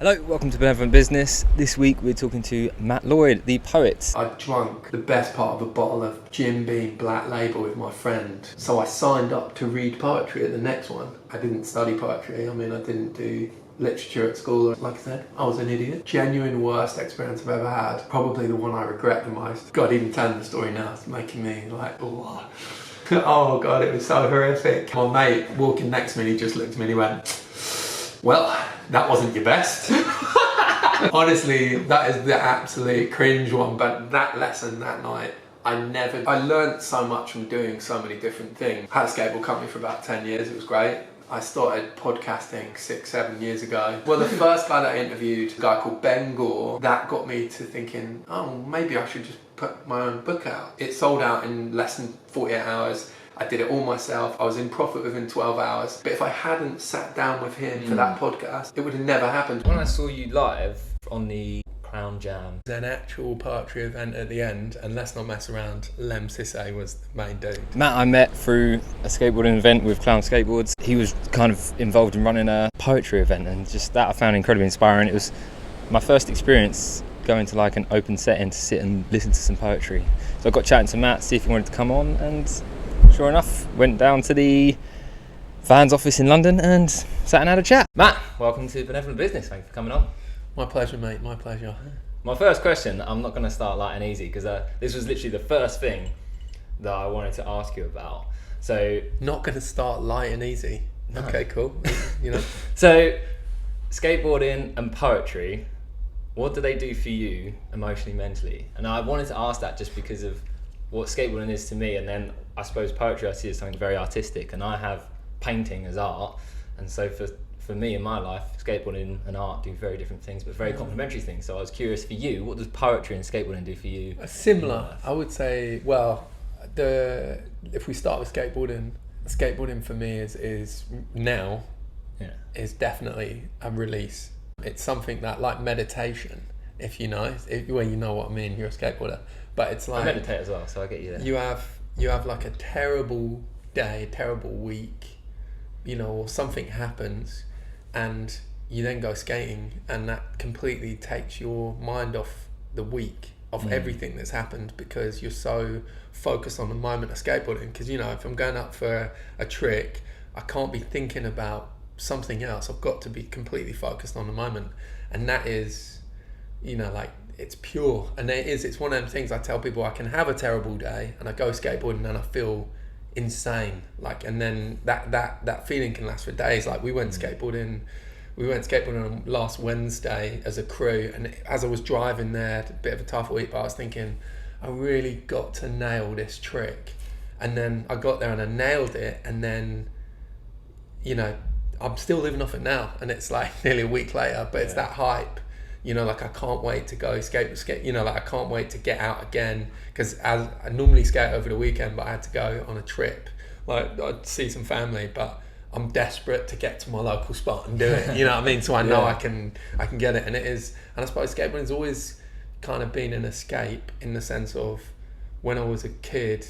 Hello, welcome to Benevolent Business. This week we're talking to Matt Lloyd, the poet. I drunk the best part of a bottle of Jim Beam Black Label with my friend. So I signed up to read poetry at the next one. I didn't study poetry. I didn't do literature at school. Like I said, I was an idiot. Genuine worst experience I've ever had. Probably the one I regret the most. God, even telling the story now is making me like, oh. Oh God, it was so horrific. My mate walking next to me, he just looked at me and he went, well, that wasn't your best. Honestly, that is the absolute cringe one, but that lesson that night, I learned so much from doing so many different things. I had a skateboard company for about 10 years, it was great. I started podcasting 6-7 years ago. Well, the first guy that I interviewed, a guy called Ben Gore, that got me to thinking, oh, maybe I should just put my own book out. It sold out in less than 48 hours. I did it all myself. I was in profit within 12 hours. But if I hadn't sat down with him for that podcast, it would have never happened. When I saw you live on the Clown Jam, There's an actual poetry event at the end, and let's not mess around, Lem Sisse was the main dude. Matt I met through a skateboarding event with Clown Skateboards. He was kind of involved in running a poetry event, and just that I found incredibly inspiring. It was my first experience going to like an open setting to sit and listen to some poetry. So I got chatting to Matt, see if he wanted to come on, and sure enough, went down to the Vans office in London and sat and had a chat. Matt, welcome to Benevolent Business. Thanks for coming on. My pleasure, mate, my pleasure. My first question, I'm not going to start light and easy because this was literally the first thing that I wanted to ask you about. So, Not going to start light and easy. No. Okay, cool. You know. So, skateboarding and poetry, what do they do for you emotionally, mentally? And I wanted to ask that just because of what skateboarding is to me, and then I suppose poetry I see as something very artistic, and I have painting as art, and so for me in my life, skateboarding and art do very different things, but very complementary things. So I was curious for you, what does poetry and skateboarding do for you? Similar, I would say. Well, if we start with skateboarding for me is now is definitely a release. It's something that, like meditation, if you know what I mean. You're a skateboarder, but it's like I meditate as well, so I get you there. You have like a terrible day, terrible week, or something happens, and you then go skating, and that completely takes your mind off the week, of everything that's happened, because you're so focused on the moment of skateboarding. Because if I'm going up for a trick, I can't be thinking about something else. I've got to be completely focused on the moment, and that is, it's pure. And it's one of them things I tell people. I can have a terrible day and I go skateboarding and I feel insane, and then that feeling can last for days. Like we went skateboarding on last Wednesday as a crew, and as I was driving there, a bit of a tough week, but I was thinking I really got to nail this trick, and then I got there and I nailed it, and then I'm still living off it now, and it's like nearly a week later, but it's that hype. I can't wait to go skate, I can't wait to get out again, because as I normally skate over the weekend, but I had to go on a trip. I'd see some family, but I'm desperate to get to my local spot and do it, you know what I mean? So I know I can get it, and it is, and I suppose skateboarding's always kind of been an escape, in the sense of when I was a kid,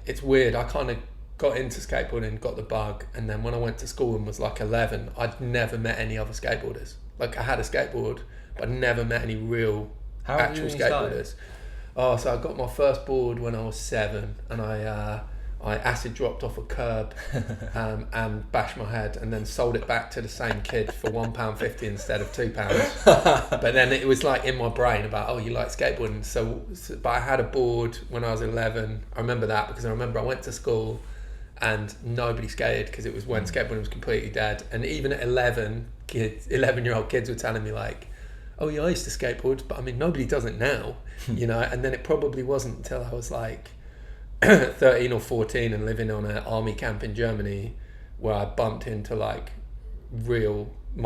it's weird, I kind of got into skateboarding, got the bug, and then when I went to school and was like 11, I'd never met any other skateboarders. I had a skateboard, but I never met any real actual skateboarders. So I got my first board when I was 7, and I acid dropped off a curb and bashed my head, and then sold it back to the same kid for £1.50 instead of £2. But then it was in my brain about, oh, you like skateboarding. But I had a board when I was 11. I remember that because I went to school and nobody skated, because it was when skateboarding was completely dead. And even at 11-year-old kids were telling me oh yeah, I used to skateboard, but nobody does it now, And then it probably wasn't until I was 13 or 14 and living on an army camp in Germany where I bumped into my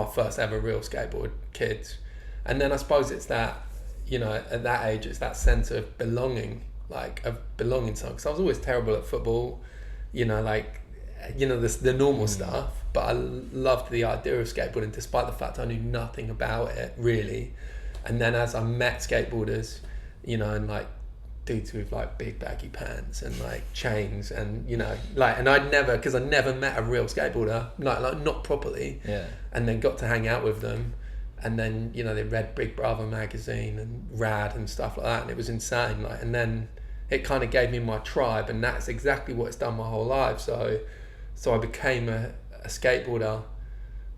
first ever real skateboard kids. And then I suppose it's that, at that age, it's that sense of belonging, of belonging to something. Because I was always terrible at football, the normal stuff, but I loved the idea of skateboarding, despite the fact I knew nothing about it really. And then as I met skateboarders, and dudes with big baggy pants and chains, and and I never met a real skateboarder, not properly, and then got to hang out with them, and then, you know, they read Big Brother magazine and Rad and stuff like that, and it was insane. Like, and then it kind of gave me my tribe, and that's exactly what it's done my whole life. So I became a skateboarder,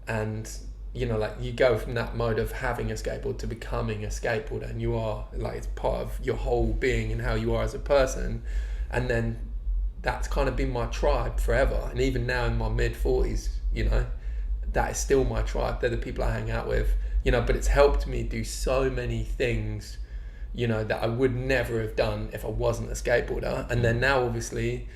and, you know, like, you go from that mode of having a skateboard to becoming a skateboarder, and you are, like, it's part of your whole being and how you are as a person. And then that's kind of been my tribe forever. And even now in my mid-40s, you know, that is still my tribe. They're the people I hang out with, you know, but it's helped me do so many things, you know, that I would never have done if I wasn't a skateboarder. And then now, obviously,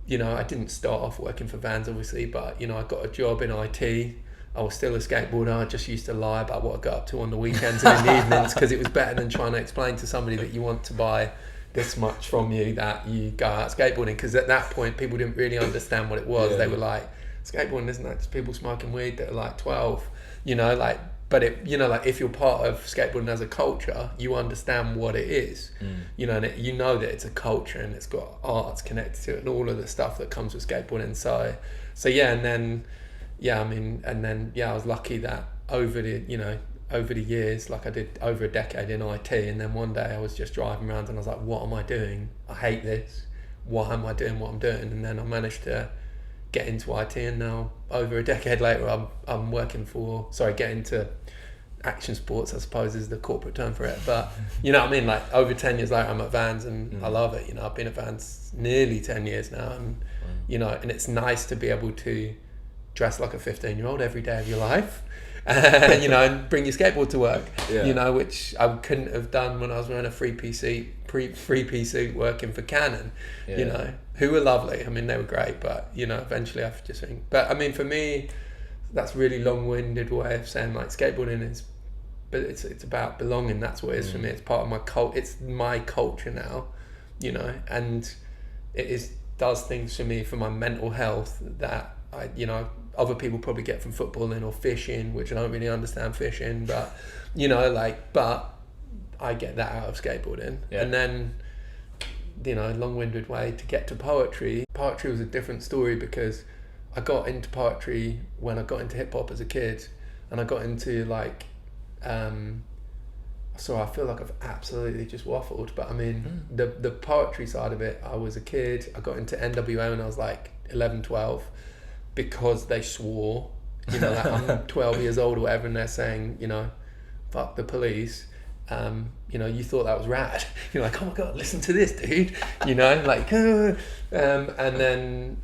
you know, I didn't start off working for Vans, obviously, but, you know, I got a job in IT. I was still a skateboarder. I just used to lie about what I got up to on the weekends and in the evenings, because it was better than trying to explain to somebody that you want to buy this much from you that you go out skateboarding, because at that point people didn't really understand what it was. They were like, skateboarding, isn't that just people smoking weed that are like 12, you know, like, but it, you know, like, if you're part of skateboarding as a culture, you understand what it is, you know, and it, you know that it's a culture and it's got arts connected to it and all of the stuff that comes with skateboarding. So yeah, and then, yeah, I mean, and then, yeah, I was lucky that over the years, like, I did over a decade in IT, and then one day I was just driving around and I was like, what am I doing? I hate this. Why am I doing what I'm doing? And then I managed to get into IT, and now over a decade later I'm working for, get into action sports, I suppose is the corporate term for it, but you know what I mean, like, over 10 years later I'm at Vans, and I love it. You know, I've been at Vans nearly 10 years now, and you know, and it's nice to be able to dress like a 15-year-old every day of your life, you know, and bring your skateboard to work, you know, which I couldn't have done when I was wearing a three-piece suit working for Canon, you know, who were lovely. I mean, they were great, but, you know, eventually I just think, but I mean, for me, that's a really long-winded way of saying, like, skateboarding is, but it's about belonging. That's what it is for me. It's part of my it's my culture now, you know, and it does things for me, for my mental health, that I, you know, other people probably get from footballing or fishing, which I don't really understand fishing, but, you know, like, but I get that out of skateboarding. And then, you know, long-winded way to get to poetry. Poetry was a different story, because I got into poetry when I got into hip-hop as a kid, and I got into, like, so I feel like I've absolutely just waffled, but I mean, the poetry side of it, I was a kid, I got into NWA when I was like 11, 12, because they swore, you know, like, I'm 12 years old or whatever, and they're saying, you know, fuck the police. You know, you thought that was rad. You're like, oh my God, listen to this, dude. You know, like, and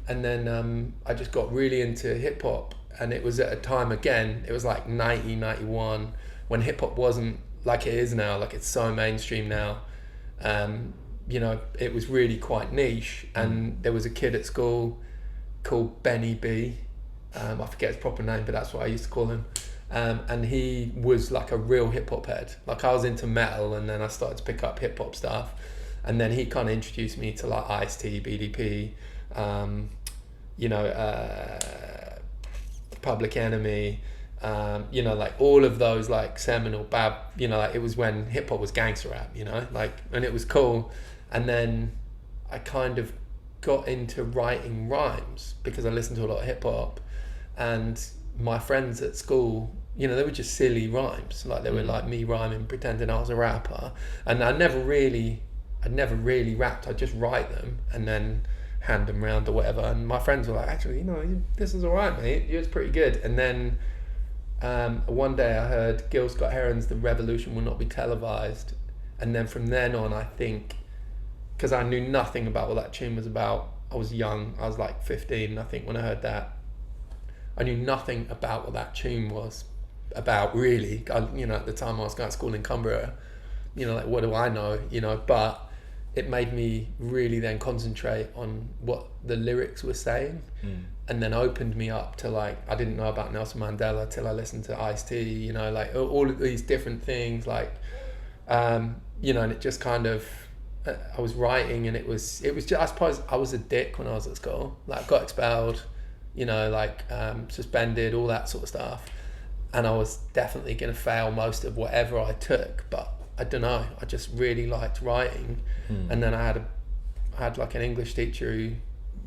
then I just got really into hip hop, and it was at a time, again, it was like 90, 91, when hip hop wasn't like it is now, like, it's so mainstream now. You know, it was really quite niche, and there was a kid at school called Benny B. I forget his proper name, but that's what I used to call him. And he was like a real hip hop head. Like, I was into metal, and then I started to pick up hip hop stuff, and then he kind of introduced me to, like, Ice-T, BDP, you know, Public Enemy, you know, like, all of those, like, seminal bab, you know, like, it was when hip hop was gangster rap, you know, like, and it was cool. And then I kind of got into writing rhymes because I listened to a lot of hip hop, and my friends at school, you know, they were just silly rhymes, like, they were like me rhyming, pretending I was a rapper, and I'd never really rapped. I'd just write them and then hand them around or whatever, and my friends were like, actually, you know, this is alright, mate, it's pretty good. And then one day I heard Gil Scott Heron's The Revolution Will Not Be Televised, and then from then on, I think, because I knew nothing about what that tune was about, I was young, I was like 15, I think, when I heard that. I knew nothing about what that tune was about, really. You know, at the time I was going to school in Cumbria, you know, like, what do I know, you know, but it made me really then concentrate on what the lyrics were saying, and then opened me up to, like, I didn't know about Nelson Mandela till I listened to Ice-T, you know, like, all of these different things, like, you know, and it just kind of, I was writing, and it was just, I suppose I was a dick when I was at school, like, got expelled, you know, like, suspended, all that sort of stuff, and I was definitely going to fail most of whatever I took, but I don't know, I just really liked writing. And then I had like an English teacher who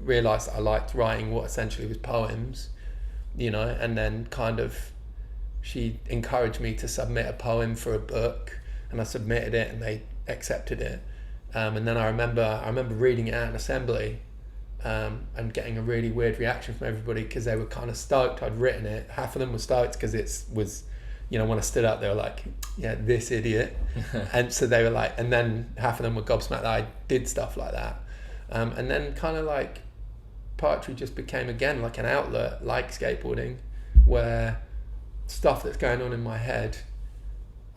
realised that I liked writing what essentially was poems, you know, and then kind of she encouraged me to submit a poem for a book, and I submitted it and they accepted it. And then I remember reading it at an assembly, and getting a really weird reaction from everybody because they were kind of stoked I'd written it. Half of them were stoked because it was, you know, when I stood up they were like, yeah, this idiot. And so they were like, and then half of them were gobsmacked that I did stuff like that. And then kind of like poetry just became again like an outlet, like skateboarding, where stuff that's going on in my head,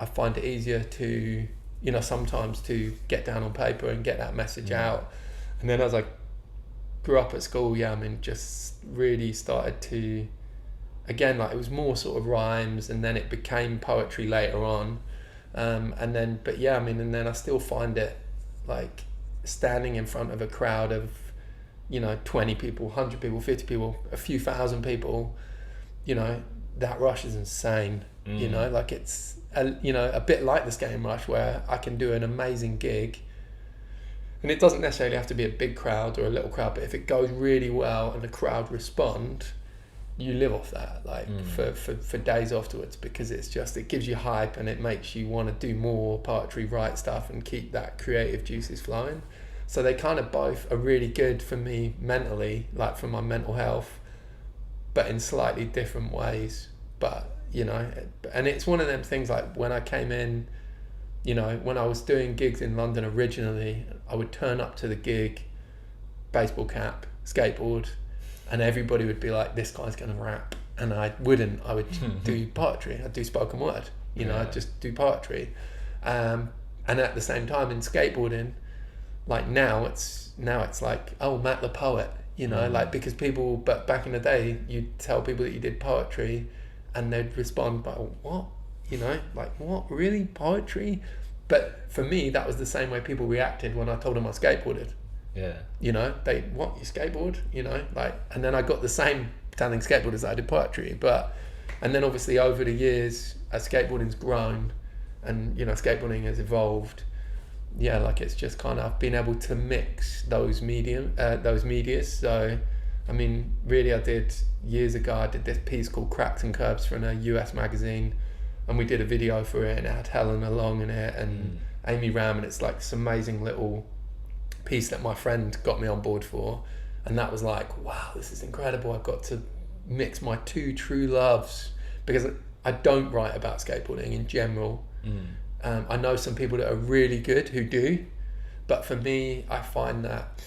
I find it easier to, you know, sometimes to get down on paper and get that message out. And then as I grew up at school, yeah, I mean, just really started to, again, like it was more sort of rhymes, and then it became poetry later on. And then, but yeah, I mean, and then I still find it like standing in front of a crowd of, you know, 20 people, 100 people, 50 people, a few thousand people, you know, that rush is insane. You know, like it's you know, a bit like the skating rush where I can do an amazing gig, and it doesn't necessarily have to be a big crowd or a little crowd, but if it goes really well and the crowd respond, you live off that like for days afterwards, because it's just, it gives you hype and it makes you want to do more poetry, write stuff and keep that creative juices flowing. So they kind of both are really good for me mentally, like for my mental health, but in slightly different ways. But you know, and it's one of them things like when I came in, you know, when I was doing gigs in London originally, I would turn up to the gig, baseball cap, skateboard, and everybody would be like, this guy's gonna rap. And I wouldn't, I would do poetry, I'd do spoken word, you know, I'd just do poetry. And at the same time in skateboarding, like now it's like, oh, Matt the poet, you know, like, because people, but back in the day, you'd tell people that you did poetry and they'd respond by, what? You know, like, what, really, poetry? But for me, that was the same way people reacted when I told them I skateboarded. Yeah. You know, they, what, you skateboard? You know, like, and then I got the same telling skateboarders that I did poetry. But, and then obviously over the years, as skateboarding's grown and, you know, skateboarding has evolved, yeah, like it's just kind of been able to mix those medias. So, I mean, really, I did years ago, I did this piece called Cracks and Curbs for a US magazine, and we did a video for it, and it had Helen along in it and Amy Ram, and it's like this amazing little piece that my friend got me on board for, and that was like, wow, this is incredible. I've got to mix my two true loves, because I don't write about skateboarding in general. I know some people that are really good who do, but for me, I find that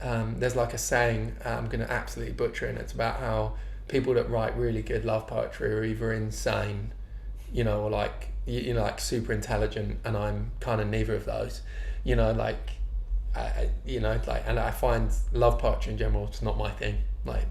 there's like a saying, I'm going to absolutely butcher it, and it's about how people that write really good love poetry are either insane, you know, or like, you know, like super intelligent, and I'm kind of neither of those, you know, like, you know, like, and I find love poetry in general, it's not my thing, like,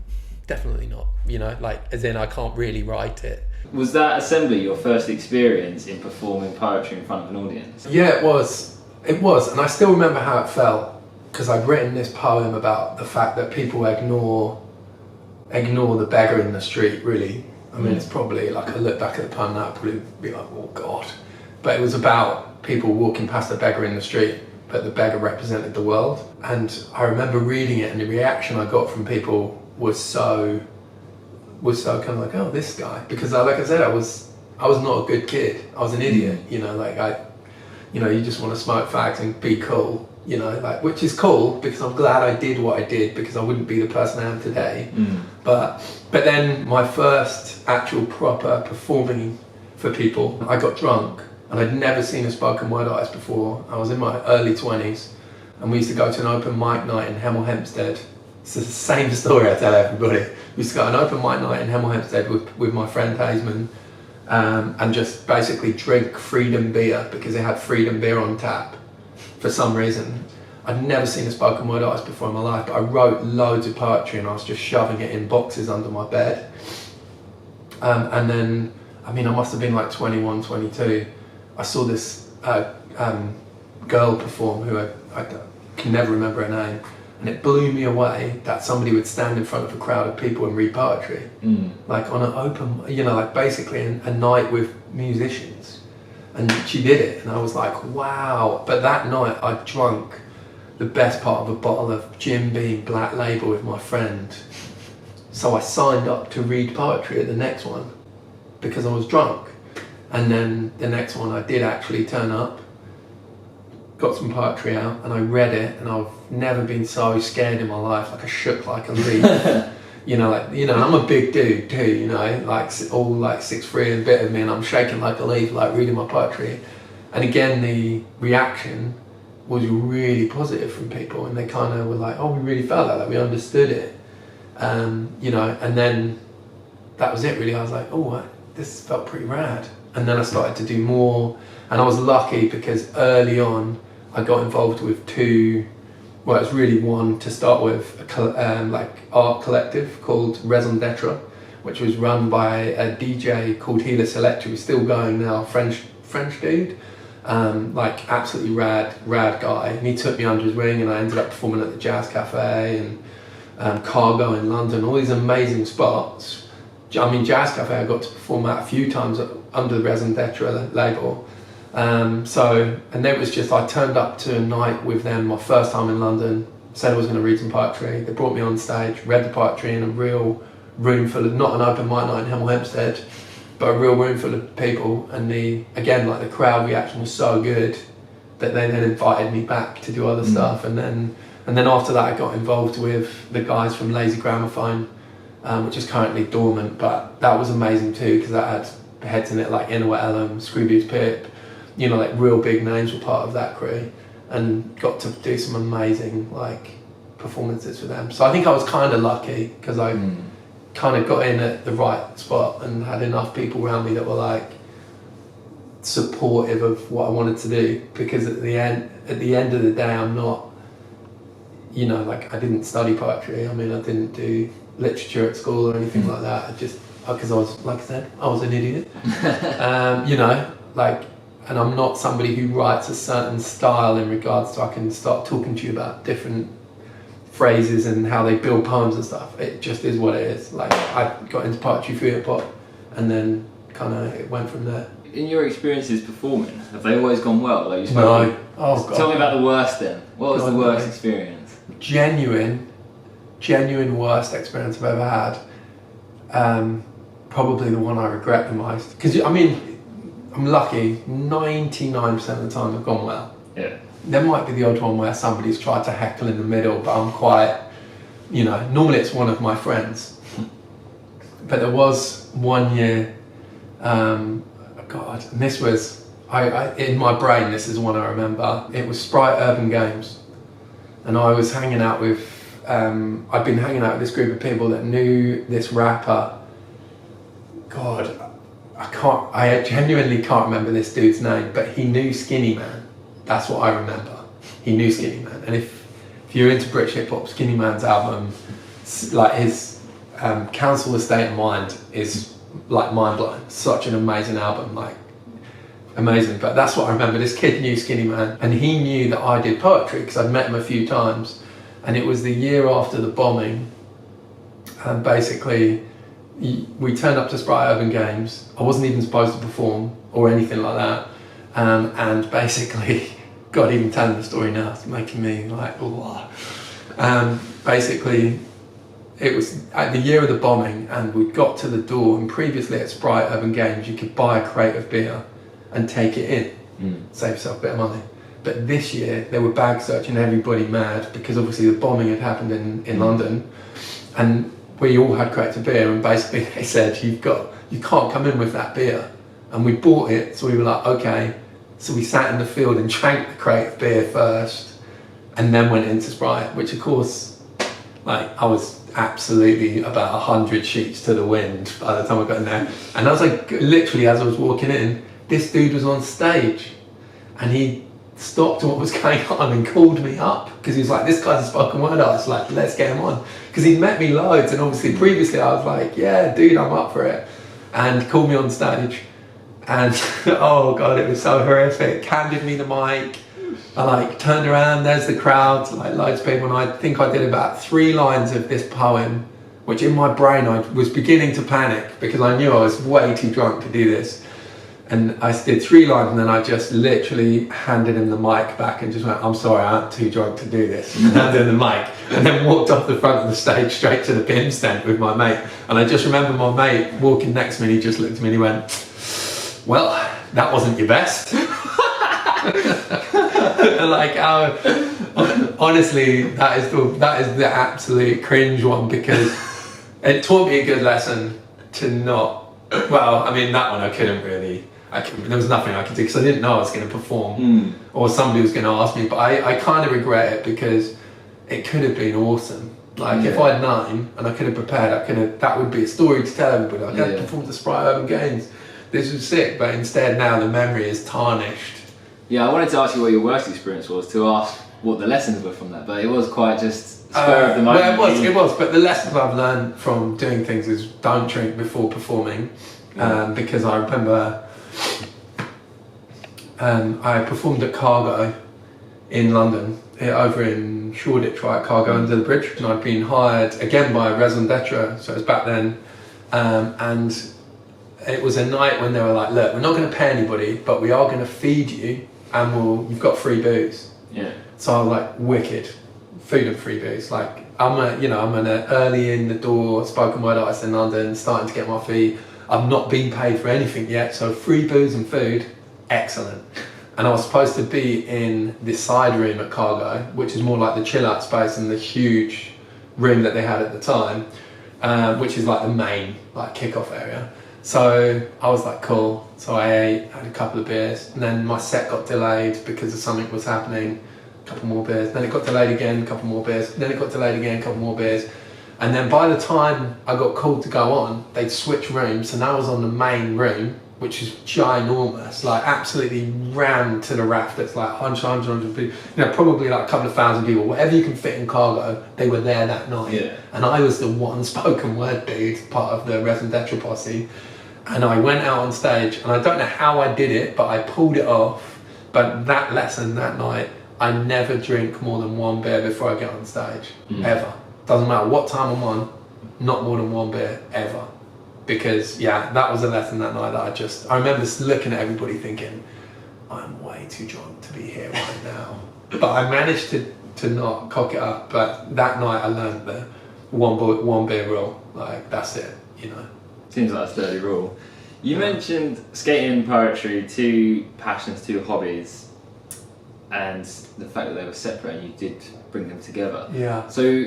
definitely not, you know, like, as in I can't really write it. Was that assembly your first experience in performing poetry in front of an audience? Yeah, it was, and I still remember how it felt, because I'd written this poem about the fact that people ignore the beggar in the street, really. I mean, it's probably like, I look back at the poem now, I'd probably be like, oh God. But it was about people walking past the beggar in the street, but the beggar represented the world. And I remember reading it, and the reaction I got from people was so kind of like, oh, this guy. Because like I said, I was not a good kid. I was an idiot, you know, like you just want to smoke fags and be cool. You know, like, which is cool, because I'm glad I did what I did, because I wouldn't be the person I am today. But then my first actual proper performing for people, I got drunk, and I'd never seen a spoken word artist before. I was in my early 20s, and we used to go to an open mic night in Hemel Hempstead. It's the same story I tell everybody. We used to go to an open mic night in Hemel Hempstead with my friend Hazeman, and just basically drink Freedom beer, because they had Freedom beer on tap. For some reason, I'd never seen a spoken word artist before in my life, but I wrote loads of poetry, and I was just shoving it in boxes under my bed. And then, I mean, I must have been like 21, 22. I saw this girl perform who I can never remember her name, and it blew me away that somebody would stand in front of a crowd of people and read poetry. Like on an open, you know, like basically a night with musicians. And she did it, and I was like, wow. But that night I drunk the best part of a bottle of Jim Beam Black Label with my friend. So I signed up to read poetry at the next one. because I was drunk. And then the next one I did actually turn up, got some poetry out, and I read it, and I've never been so scared in my life. Like I shook like a leaf. I'm a big dude too, all like 6'3" and a bit of me, and I'm shaking like a leaf, like reading my poetry. And again, the reaction was really positive from people, and they kind of were like, oh, we really felt that, like we understood it. And then that was it really. I was like, oh, this felt pretty rad. And then I started to do more, and I was lucky because early on I got involved with two, well, it was really one to start with, like art collective called Raison d'Etre, which was run by a DJ called Huel Selector, who's still going now, French dude, like absolutely rad guy. And he took me under his wing, and I ended up performing at the Jazz Cafe and Cargo in London, all these amazing spots. I mean, Jazz Cafe I got to perform at a few times under the Raison d'Etre label. And then it was just, I turned up to a night with them, my first time in London, said I was going to read some poetry. They brought me on stage, read the poetry in a real room full of, not an open mic night in Hemel Hempstead, but a real room full of people. And the crowd reaction was so good that they then invited me back to do other stuff. And then after that I got involved with the guys from Lazy Gramophone, which is currently dormant, but that was amazing too, because that had heads in it like Innowa Ellum, Scroobius Pip, like real big names were part of that crew, and got to do some amazing like performances for them. So I think I was kind of lucky because I kind of got in at the right spot and had enough people around me that were like supportive of what I wanted to do, because at the end of the day I'm not, like I didn't study poetry. I mean, I didn't do literature at school or anything like that. I just, because I was, like I said, I was an idiot. And I'm not somebody who writes a certain style in regards to, I can start talking to you about different phrases and how they build poems and stuff. It just is what it is. Like, I got into poetry through hip hop, and then kind of it went from there. In your experiences performing, have they always gone well? Like you no. Oh God. Tell me about the worst then. What was the worst experience? Genuine worst experience I've ever had. Probably the one I regret the most. Because I mean, I'm lucky. 99% of the time I've gone well. Yeah. There might be the odd one where somebody's tried to heckle in the middle, but I'm quite, normally it's one of my friends. But there was one year, God, and this was, in my brain, this is one I remember. It was Sprite Urban Games. And I was hanging out with, I'd been hanging out with this group of people that knew this rapper. God, I genuinely can't remember this dude's name, but he knew Skinny Man. That's what I remember. He knew Skinny Man. And if you're into British hip hop, Skinny Man's album, like his Council Estate of Mind is like mind blowing. Such an amazing album, like amazing. But that's what I remember. This kid knew Skinny Man, and he knew that I did poetry because I'd met him a few times. And it was the year after the bombing, and basically we turned up to Sprite Urban Games. I wasn't even supposed to perform or anything like that. And basically, God, even telling the story now, it's making me like, basically, it was at the year of the bombing, and we got to the door, and previously at Sprite Urban Games, you could buy a crate of beer and take it in, save yourself a bit of money. But this year, they were bag searching everybody mad, because obviously the bombing had happened in London, and we all had crates of beer, and basically they said, you can't come in with that beer. And we bought it, so we were like, okay. So we sat in the field and drank the crate of beer first, and then went into Sprite, which of course, like, I was absolutely about 100 sheets to the wind by the time I got in there. And I was like, literally as I was walking in, this dude was on stage, and he stopped what was going on and called me up, because he was like, this guy's a spoken word artist, like, let's get him on. Because he'd met me loads, and obviously previously I was like, yeah, dude, I'm up for it. And called me on stage. And oh God, it was so horrific. Handed me the mic. I like turned around, there's the crowd, like loads of people, and I think I did about 3 lines of this poem, which in my brain I was beginning to panic because I knew I was way too drunk to do this. And I did 3 lines, and then I just literally handed him the mic back and just went, I'm sorry, I'm too drunk to do this. And handed him the mic, and then walked off the front of the stage straight to the BIM stand with my mate. And I just remember my mate walking next to me, and he just looked at me and he went, well, that wasn't your best. Like, honestly, that is the absolute cringe one, because it taught me a good lesson to not, well, I mean, that one I couldn't really, there was nothing I could do, because I didn't know I was going to perform or somebody was going to ask me, but I kind of regret it, because it could have been awesome. Like, if I'd known and I could have prepared, that would be a story to tell everybody. Like, I performed at Sprite Urban Games. This was sick, but instead now the memory is tarnished. Yeah, I wanted to ask you what your worst experience was, to ask what the lessons were from that, but it was quite just spur of the moment. Well, it was, but the lessons I've learned from doing things is don't drink before performing, because I remember I performed at Cargo in London, over in Shoreditch, right, Cargo under the bridge, and I'd been hired again by Raison d'Etre, so it was back then, and it was a night when they were like, look, we're not going to pay anybody, but we are going to feed you, and you've got free booze. Yeah. So I was like, wicked, food and free booze. Like, I'm an early in the door spoken word artist in London, starting to get my feet. I've not been paid for anything yet, so free booze and food, excellent. And I was supposed to be in this side room at Cargo, which is more like the chill out space and the huge room that they had at the time, which is like the main like kickoff area. So I was like, cool. So I had a couple of beers, and then my set got delayed because of something was happening. A couple more beers. Then it got delayed again, a couple more beers. Then it got delayed again, a couple more beers. And then by the time I got called to go on, they'd switch rooms. So now I was on the main room, which is ginormous, like absolutely rammed to the rafters, like 100 people. You know, probably like a couple of thousand people. Whatever you can fit in Cargo, they were there that night. Yeah. And I was the one spoken word dude, part of the Raison d'Etre posse. And I went out on stage, and I don't know how I did it, but I pulled it off. But that lesson that night, I never drink more than 1 beer before I get on stage, ever. Doesn't matter what time I'm on, not more than 1 beer, ever. Because, that was a lesson that night that I remember looking at everybody thinking, I'm way too drunk to be here right now. But I managed to not cock it up. But that night I learned the one beer rule. Like, that's it, you know. Seems like a sturdy rule. You mentioned skating and poetry, 2 passions, 2 hobbies, and the fact that they were separate and you did bring them together. Yeah. So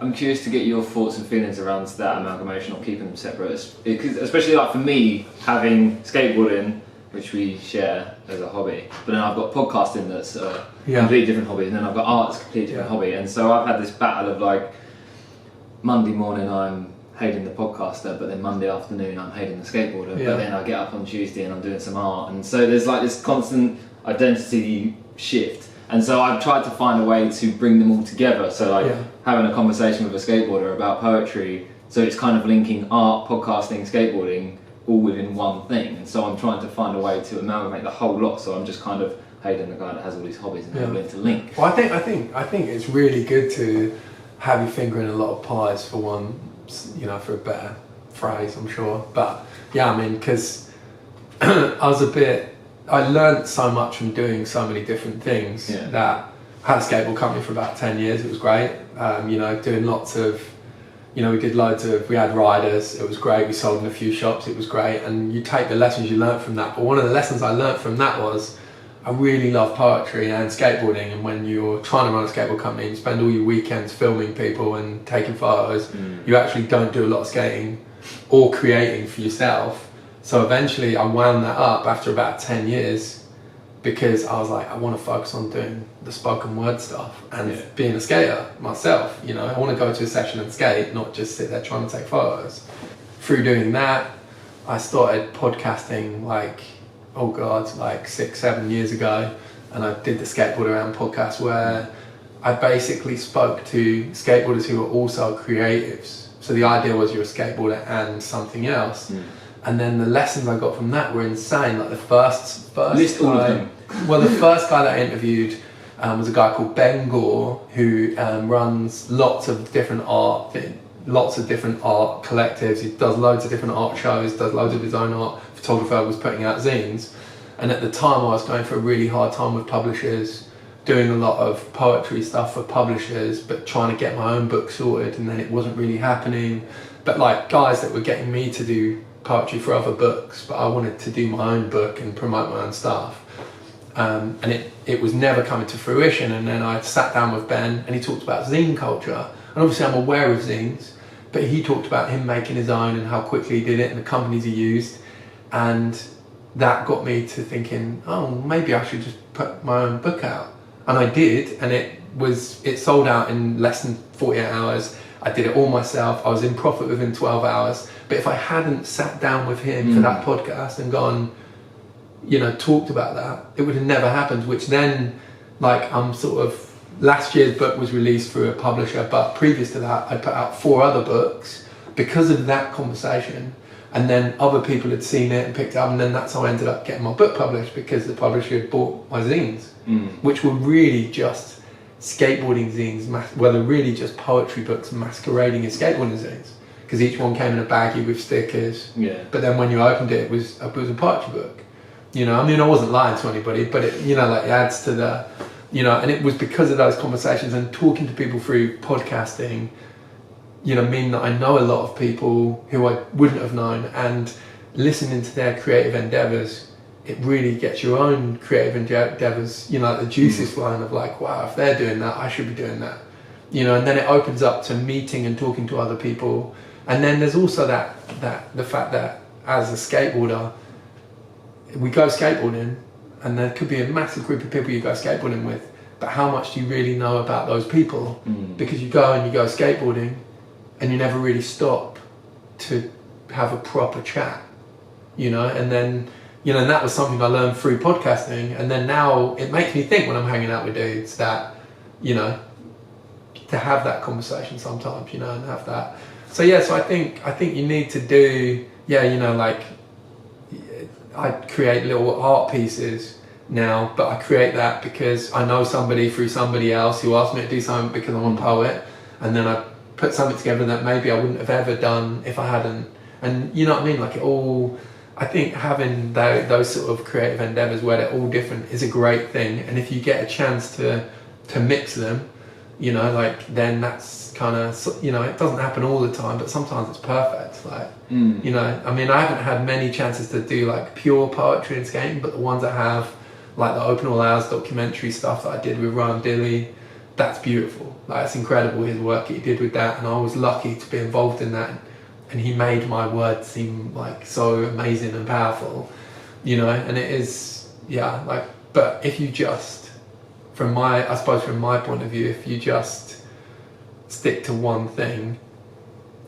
I'm curious to get your thoughts and feelings around that amalgamation or keeping them separate, because especially like for me, having skateboarding, which we share as a hobby, but then I've got podcasting that's a completely different hobby, and then I've got art that's a completely different hobby, and so I've had this battle of like, Monday morning I'm hating the podcaster, but then Monday afternoon I'm hating the skateboarder, but then I get up on Tuesday and I'm doing some art, and so there's like this constant identity shift, and so I've tried to find a way to bring them all together, so like having a conversation with a skateboarder about poetry, so it's kind of linking art, podcasting, skateboarding all within one thing, and so I'm trying to find a way to amalgamate the whole lot, so I'm just kind of hating the guy that has all these hobbies and they're able to link. Well, I think it's really good to have your finger in a lot of pies, for one, you know, for a better phrase, I'm sure. But yeah, I mean, because I learned so much from doing so many different things that I had a skateboard company for about 10 years. It was great. You know, doing lots of, you know, we had riders. It was great. We sold in a few shops. It was great. And you take the lessons you learned from that. But one of the lessons I learned from that was I really love poetry and skateboarding, and when you're trying to run a skateboard company and spend all your weekends filming people and taking photos, you actually don't do a lot of skating or creating for yourself. So eventually I wound that up after about 10 years, because I was like, I want to focus on doing the spoken word stuff and being a skater myself. You know, I want to go to a session and skate, not just sit there trying to take photos. Through doing that, I started podcasting like 6-7 years ago, and I did the Skateboarder Around podcast, where I basically spoke to skateboarders who were also creatives. So the idea was you're a skateboarder and something else. And then the lessons I got from that were insane. Like the first list all of them. Well, the first guy that I interviewed was a guy called Ben Gore, who runs lots of different art collectives. He does loads of different art shows, does loads of his own art, photographer was putting out zines, and at the time I was going through a really hard time with publishers, doing a lot of poetry stuff for publishers, but trying to get my own book sorted, and then it wasn't really happening. But like guys that were getting me to do poetry for other books, but I wanted to do my own book and promote my own stuff. And it was never coming to fruition. And then I sat down with Ben and he talked about zine culture. And obviously I'm aware of zines, but he talked about him making his own and how quickly he did it and the companies he used. And that got me to thinking, oh, maybe I should just put my own book out. And I did, and it sold out in less than 48 hours. I did it all myself. I was in profit within 12 hours. But if I hadn't sat down with him for that podcast and gone, talked about that, it would have never happened. Which then, like, last year's book was released through a publisher, but previous to that, I put out 4 other books because of that conversation. And then other people had seen it and picked it up, and then that's how I ended up getting my book published, because the publisher had bought my zines, which were really just skateboarding zines, they're really just poetry books masquerading as skateboarding zines, because each one came in a baggie with stickers. Yeah. But then when you opened it, it was a poetry book. I wasn't lying to anybody, but it, it adds to the, and it was because of those conversations and talking to people through podcasting, mean that I know a lot of people who I wouldn't have known, and listening to their creative endeavours, it really gets your own creative endeavours, the juices flowing of like, wow, if they're doing that, I should be doing that. And then it opens up to meeting and talking to other people. And then there's also the fact that as a skateboarder, we go skateboarding, and there could be a massive group of people you go skateboarding with, but how much do you really know about those people? Because you go skateboarding, and you never really stop to have a proper chat, and then, and that was something I learned through podcasting. And then now it makes me think when I'm hanging out with dudes that, to have that conversation sometimes, and have that. So I think you need to do, like, I create little art pieces now, but I create that because I know somebody through somebody else who asked me to do something because I'm a poet, and then I put something together that maybe I wouldn't have ever done if I hadn't. And you know what I mean? Like, it all, I think having those sort of creative endeavours where they're all different is a great thing. And if you get a chance to mix them, then that's kind of, it doesn't happen all the time, but sometimes it's perfect. Like, I haven't had many chances to do like pure poetry and skating, but the ones I have, like the Open All Hours documentary stuff that I did with Ryan Dilley, that's beautiful. Like, it's incredible, his work he did with that, and I was lucky to be involved in that, and he made my words seem like so amazing and powerful, and it is, but if you just, from my point of view, if you just stick to one thing,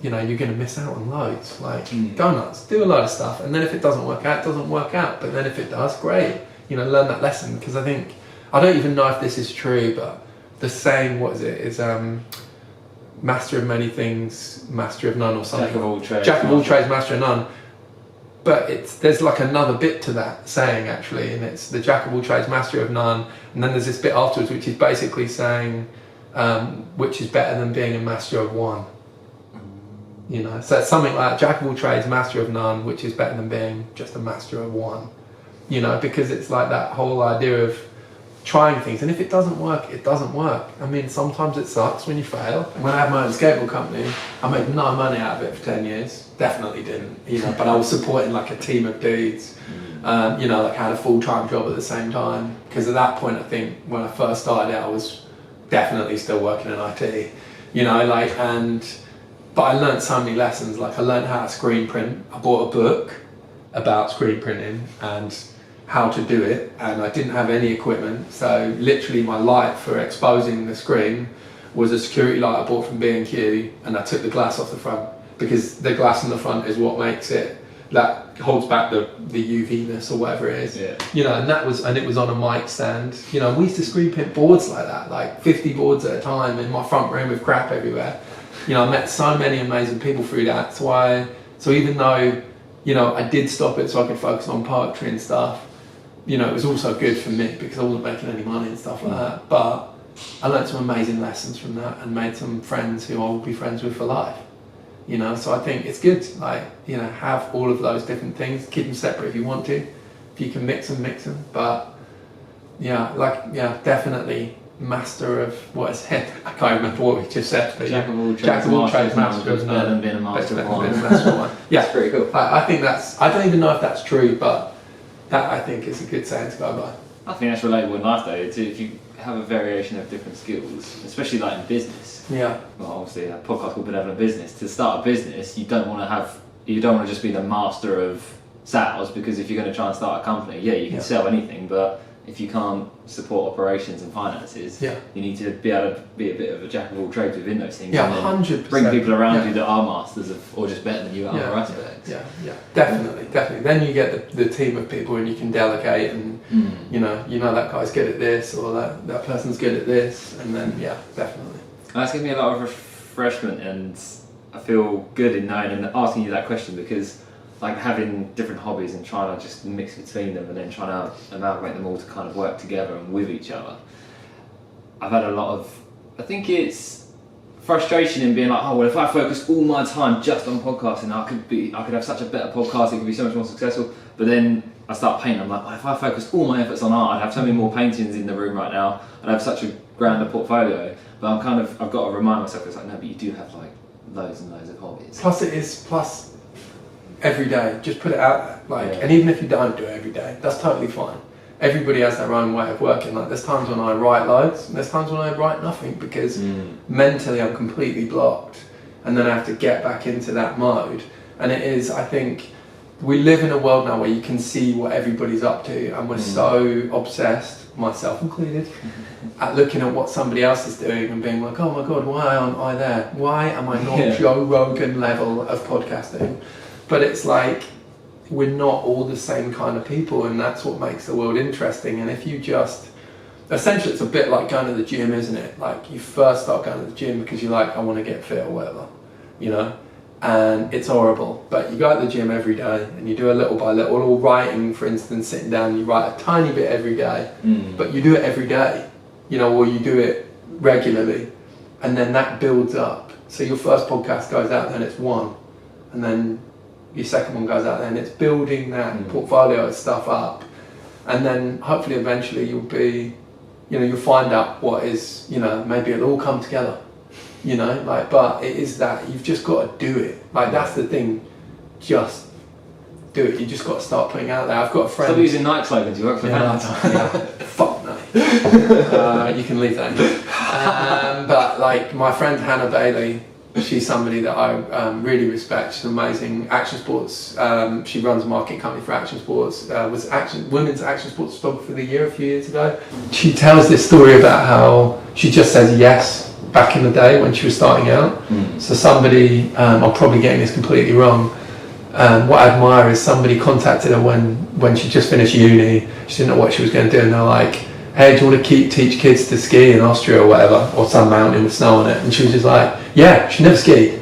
you're going to miss out on loads. Like, go nuts, do a lot of stuff, and then if it doesn't work out, it doesn't work out, but then if it does, great, learn that lesson. Because I don't even know if this is true, but the saying, is master of many things, master of none, or something. Jack of all trades, master of none. But there's like another bit to that saying, actually, and it's the jack of all trades, master of none, and then there's this bit afterwards which is basically saying which is better than being a master of one. So it's something like jack of all trades, master of none, which is better than being just a master of one. Because it's like that whole idea of trying things, and if it doesn't work, it doesn't work. Sometimes it sucks when you fail. When I had my own skateboard company, I made no money out of it for 10 years. Definitely didn't, but I was supporting like a team of dudes, like I had a full-time job at the same time, because at that point, I think when I first started out, I was definitely still working in IT, but I learned so many lessons. Like, I learned how to screen print. I bought a book about screen printing and how to do it, and I didn't have any equipment, so literally my light for exposing the screen was a security light I bought from B&Q, and I took the glass off the front, because the glass on the front is what makes it, that holds back the UV-ness or whatever it is. And it was on a mic stand. We used to screen print boards like that, like 50 boards at a time in my front room with crap everywhere. I met so many amazing people through that. So even though I did stop it so I could focus on poetry and stuff, it was also good for me because I wasn't making any money and stuff like that. But I learned some amazing lessons from that and made some friends who I will be friends with for life. you know. So I think it's good, like, you know, have all of those different things, keep them separate if you want to, if you can mix them, but yeah, like, yeah, definitely master of what is it? I can't remember what we just said, but Jack of all trades, master of better than being a master of one. Yeah, it's pretty cool. I think that's, I don't even know if that's true, but that I think is a good saying to go by. I think that's relatable in life though. If you have a variation of different skills, especially like in business. Yeah. Well, obviously a podcast called Benevolent Business. To start a business, you don't want to just be the master of sales, because if you're going to try and start a company, you can sell anything, but if you can't support operations and finances, you need to be able to be a bit of a jack of all trades within those things. Yeah, and 100%. Bring people around you that are masters of, or just better than you at other aspects. Yeah, definitely. Then you get the team of people, and you can delegate, and you know that guy's good at this, or that person's good at this, and then definitely. That's given me a lot of refreshment, and I feel good in knowing and asking you that question, because like having different hobbies and trying to just mix between them and then trying to amalgamate them all to kind of work together and with each other. I've had a lot of, I think it's frustration in being like, oh well, if I focused all my time just on podcasting, I could have such a better podcast, it could be so much more successful. But then I start painting, I'm like, well, if I focused all my efforts on art, I'd have so many more paintings in the room right now, I'd have such a grander portfolio. But I've got to remind myself, it's like, no, but you do have like loads and loads of hobbies. Plus every day, just put it out there, and even if you don't do it every day, that's totally fine. Everybody has their own way of working. Like, there's times when I write loads, and there's times when I write nothing, because mentally I'm completely blocked, and then I have to get back into that mode. And it is, I think, we live in a world now where you can see what everybody's up to, and we're so obsessed, myself included, at looking at what somebody else is doing and being like, oh my god, why aren't I there? Why am I not Joe Rogan level of podcasting? But it's like, we're not all the same kind of people, and that's what makes the world interesting. And if you just, essentially it's a bit like going to the gym, isn't it? Like, you first start going to the gym because you're like, I want to get fit or whatever, you know? And it's horrible, but you go to the gym every day and you do it little by little, or writing, for instance, sitting down, you write a tiny bit every day, but you do it every day, you know, or you do it regularly, and then that builds up. So your first podcast goes out, then it's one, and then your second one goes out there, and it's building that portfolio of stuff up, and then hopefully eventually you'll find out what is, you know, maybe it'll all come together, you know, like, but it is that you've just got to do it. Like, that's the thing, just do it. You just got to start putting out there. I've got a friend. Stop using Nike slogans, you work for Fuck no. You can leave that in. But like, my friend Hannah Bailey, she's somebody that I really respect. She's amazing. Action Sports. She runs a marketing company for Action Sports. Was Women's Action Sports Photographer of the Year a few years ago. She tells this story about how she just says yes back in the day when she was starting out. So somebody, I'm probably getting this completely wrong. What I admire is somebody contacted her when she just finished uni. She didn't know what she was going to do, and they're like, hey, do you want to teach kids to ski in Austria or whatever, or some mountain with snow on it? And she was just like, yeah, she never skied.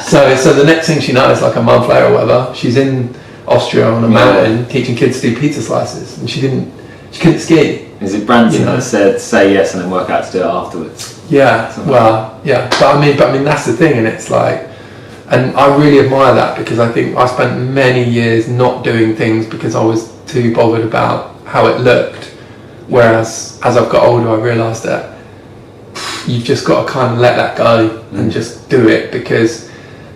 so the next thing she knows, like a month later or whatever, she's in Austria on a mountain teaching kids to do pizza slices, and she couldn't ski. Is it Branson that said say yes and then work out to do it afterwards? Yeah, but I mean that's the thing, and it's like, and I really admire that, because I think I spent many years not doing things because I was too bothered about how it looked. Whereas as I've got older, I realised that you've just got to kind of let that go and just do it, because,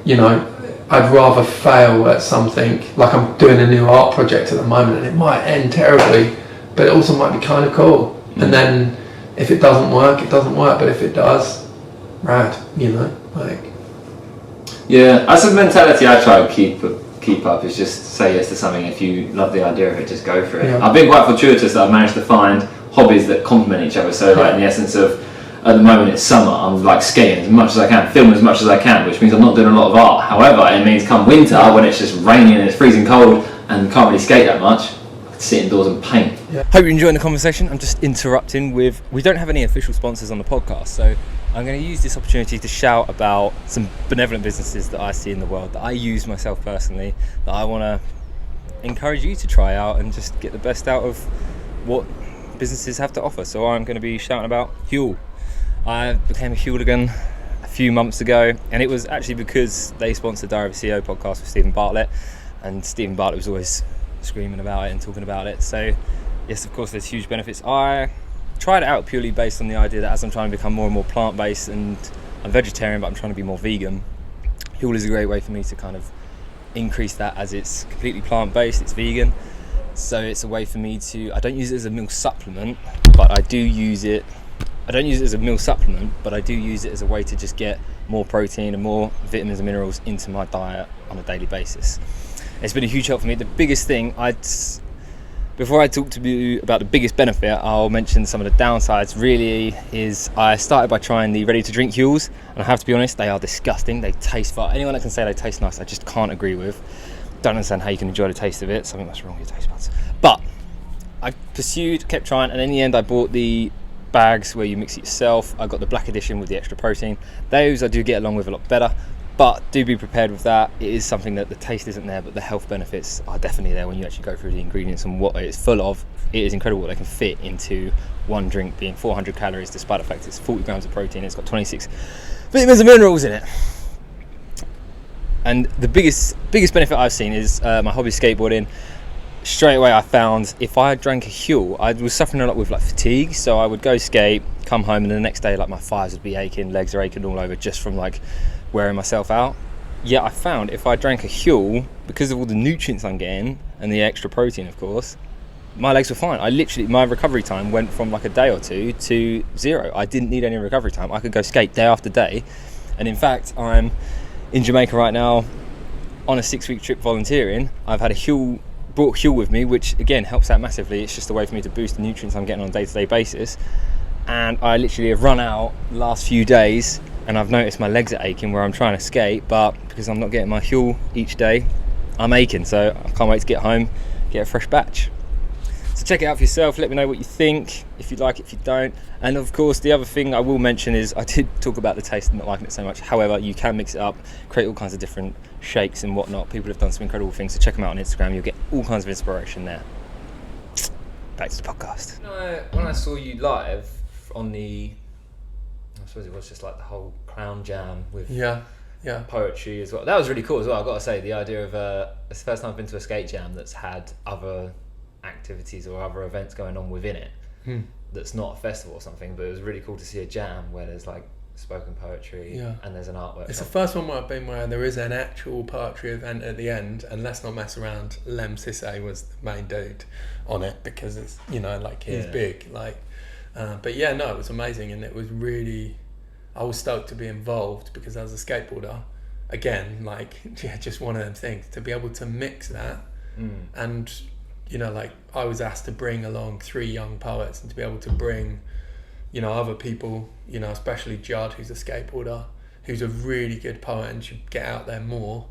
you know, I'd rather fail at something. Like, I'm doing a new art project at the moment, and it might end terribly, but it also might be kind of cool. And then if it doesn't work, it doesn't work. But if it does, rad, you know, like. Yeah, that's a mentality I try to keep up, is just say yes to something. If you love the idea of it, just go for it. I've been quite fortuitous that I've managed to find hobbies that complement each other. So like, in the essence of, at the moment it's summer, I'm like skiing as much as I can, film as much as I can, which means I'm not doing a lot of art. However, it means come winter, when it's just raining and it's freezing cold and can't really skate that much, I can sit indoors and paint. Hope you're enjoying the conversation. I'm just interrupting with, we don't have any official sponsors on the podcast, so I'm going to use this opportunity to shout about some benevolent businesses that I see in the world, that I use myself personally, that I want to encourage you to try out and just get the best out of what businesses have to offer. So I'm going to be shouting about Huel. I became a Hueligan a few months ago, and it was actually because they sponsored the Diary of a CEO podcast with Stephen Bartlett, and Stephen Bartlett was always screaming about it and talking about it. So yes, of course there's huge benefits. I tried it out purely based on the idea that as I'm trying to become more and more plant-based, and I'm vegetarian but I'm trying to be more vegan, Huel is a great way for me to kind of increase that, as it's completely plant-based, it's vegan. So it's a way for me to, I don't use it as a meal supplement, but I do use it as a meal supplement, but I do use it as a way to just get more protein and more vitamins and minerals into my diet on a daily basis. It's been a huge help for me. The biggest thing, before I talk to you about the biggest benefit, I'll mention some of the downsides. Really is, I started by trying the ready-to-drink Huels, and I have to be honest, they are disgusting. They taste far. Anyone that can say they taste nice, I just can't agree with. Don't understand how you can enjoy the taste of it. Something that's wrong with your taste buds. But I kept trying, and in the end I bought the bags where you mix it yourself. I got the black edition with the extra protein. Those I do get along with a lot better, but do be prepared with that. It is something that the taste isn't there, but the health benefits are definitely there when you actually go through the ingredients and what it's full of. It is incredible what they can fit into one drink, being 400 calories, despite the fact it's 40 grams of protein. It's got 26 vitamins and minerals in it. And the biggest benefit I've seen is my hobby skateboarding. Straight away I found if I drank a Huel, I was suffering a lot with like fatigue, so I would go skate, come home, and the next day like my thighs would be aching, legs are aching all over just from like wearing myself out. Yet I found if I drank a Huel, because of all the nutrients I'm getting and the extra protein of course, my legs were fine. My recovery time went from like a day or two to 0. I didn't need any recovery time. I could go skate day after day. And in fact, I'm in Jamaica right now on a 6-week trip volunteering. I've had brought Huel with me, which again helps out massively. It's just a way for me to boost the nutrients I'm getting on a day-to-day basis. And I literally have run out the last few days, and I've noticed my legs are aching where I'm trying to skate, but because I'm not getting my Huel each day, I'm aching. So I can't wait to get home, get a fresh batch. So check it out for yourself, let me know what you think, if you like it, if you don't. And of course the other thing I will mention is, I did talk about the taste and not liking it so much, however you can mix it up, create all kinds of different shakes and whatnot. People have done some incredible things, so check them out on Instagram, you'll get all kinds of inspiration there. Back to the podcast. When I saw you live on I suppose it was just like the whole Crown Jam with poetry as well, that was really cool as well. I've got to say, the idea of it's the first time I've been to a skate jam that's had other activities or other events going on within it, that's not a festival or something, but it was really cool to see a jam where there's like spoken poetry and there's an artwork. It's the first one where I've been where there is an actual poetry event at the end, and let's not mess around, Lem Sisse was the main dude on it because it's, like he's big, like but yeah, no, it was amazing, and it was really, I was stoked to be involved because as a skateboarder, again, like just one of them things, to be able to mix that and like I was asked to bring along 3 young poets, and to be able to bring, other people, especially Judd, who's a skateboarder, who's a really good poet and should get out there more,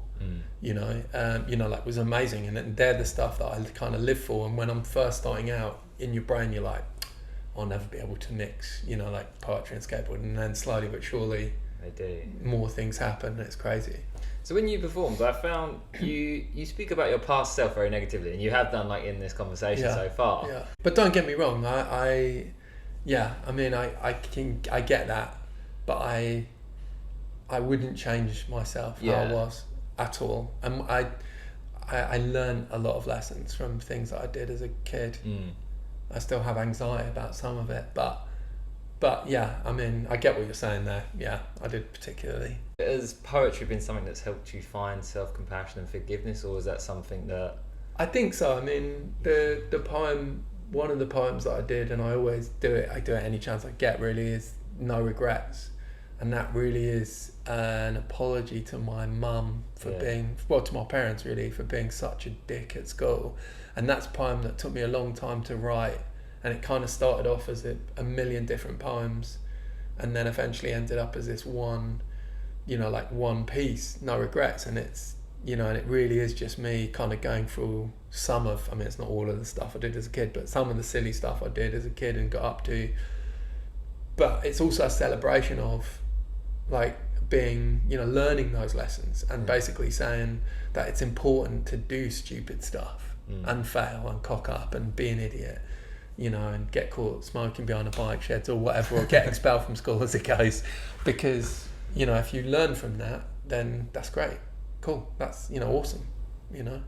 like was amazing. And they're the stuff that I kind of live for. And when I'm first starting out, in your brain, you're like, I'll never be able to mix, like poetry and skateboarding. And then slowly but surely, they do. More things happen, and it's crazy. So when you performed, I found you speak about your past self very negatively, and you have done like in this conversation so far. Yeah. But don't get me wrong, I get that, but I wouldn't change myself how I was at all. And I learned a lot of lessons from things that I did as a kid. I still have anxiety about some of it, but yeah, I get what you're saying there. Yeah, I did particularly. Has poetry been something that's helped you find self-compassion and forgiveness, or is that something that... I think so. The poem, one of the poems that I did, and I always do it, I do it any chance I get, really, is No Regrets. And that really is an apology to my mum for being, to my parents really, for being such a dick at school. And that's a poem that took me a long time to write. And it kind of started off as a million different poems, and then eventually ended up as this one, one piece, No Regrets. And it's, and it really is just me kind of going through some of, it's not all of the stuff I did as a kid, but some of the silly stuff I did as a kid and got up to. But it's also a celebration of like being, learning those lessons and basically saying that it's important to do stupid stuff and fail and cock up and be an idiot, and get caught smoking behind a bike sheds or whatever, or get expelled from school as it goes, because you know, if you learn from that, then that's great. Cool. That's, you know, awesome. You know.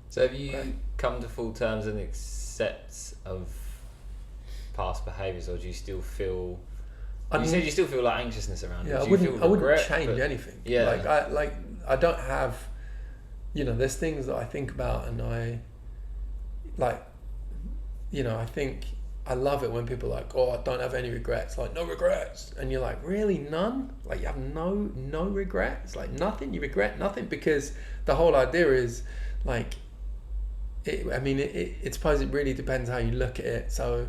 So have you Great. come to full terms and accept of past behaviours, or do you still feel? You said you still feel like anxiousness around it. Yeah, Do you feel I wouldn't regret, change but- anything. Yeah. I don't have, you know, there's things that I think about and I, like, you know, I think I love it when people are like, oh, I don't have any regrets. Like, no regrets. And you're like, really, none? Like, you have no regrets? Like, nothing? You regret nothing? Because the whole idea is, like, I suppose it really depends how you look at it. So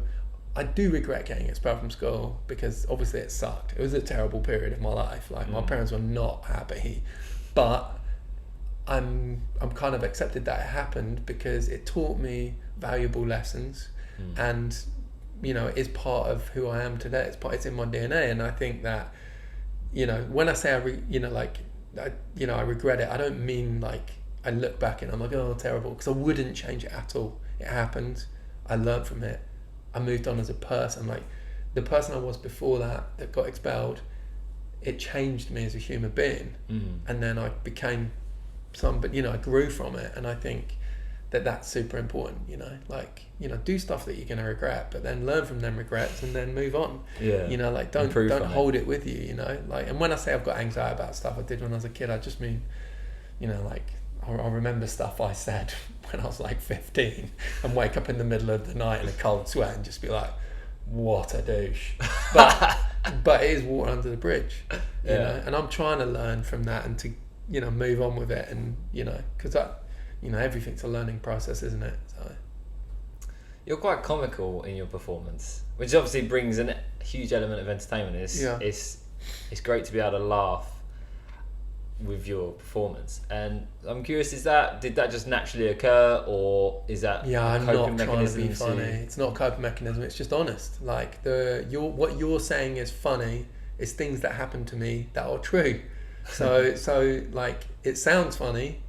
I do regret getting expelled from school because obviously it sucked. It was a terrible period of my life. Like, my parents were not happy, but I'm kind of accepted that it happened because it taught me valuable lessons, and you know, it is part of who I am today. It's in my DNA, and I think that, you know, when I say I regret it, I don't mean like I look back and I'm like, oh, terrible, because I wouldn't change it at all. It happened. I learned from it. I moved on as a person. Like, the person I was before that got expelled, it changed me as a human being. And then I became but you know, I grew from it. And I think that that's super important, you know, like, you know, do stuff that you're going to regret, but then learn from them regrets and then move on. Yeah. You know, like, don't hold it with you, you know, like, and when I say I've got anxiety about stuff I did when I was a kid, I just mean, you know, like, I remember stuff I said when I was like 15 and wake up in the middle of the night in a cold sweat and just be like, what a douche. But it is water under the bridge, you know, and I'm trying to learn from that and to, you know, move on with it. And, you know, because you know, everything's a learning process, isn't it? So You're quite comical in your performance, which obviously brings a huge element of entertainment. It's great to be able to laugh with your performance, and I'm curious, did that just naturally occur, or is that I'm coping not trying to be mechanism funny. It's not a coping mechanism, it's just honest. Like, what you're saying is funny is things that happen to me that are true. So like, it sounds funny,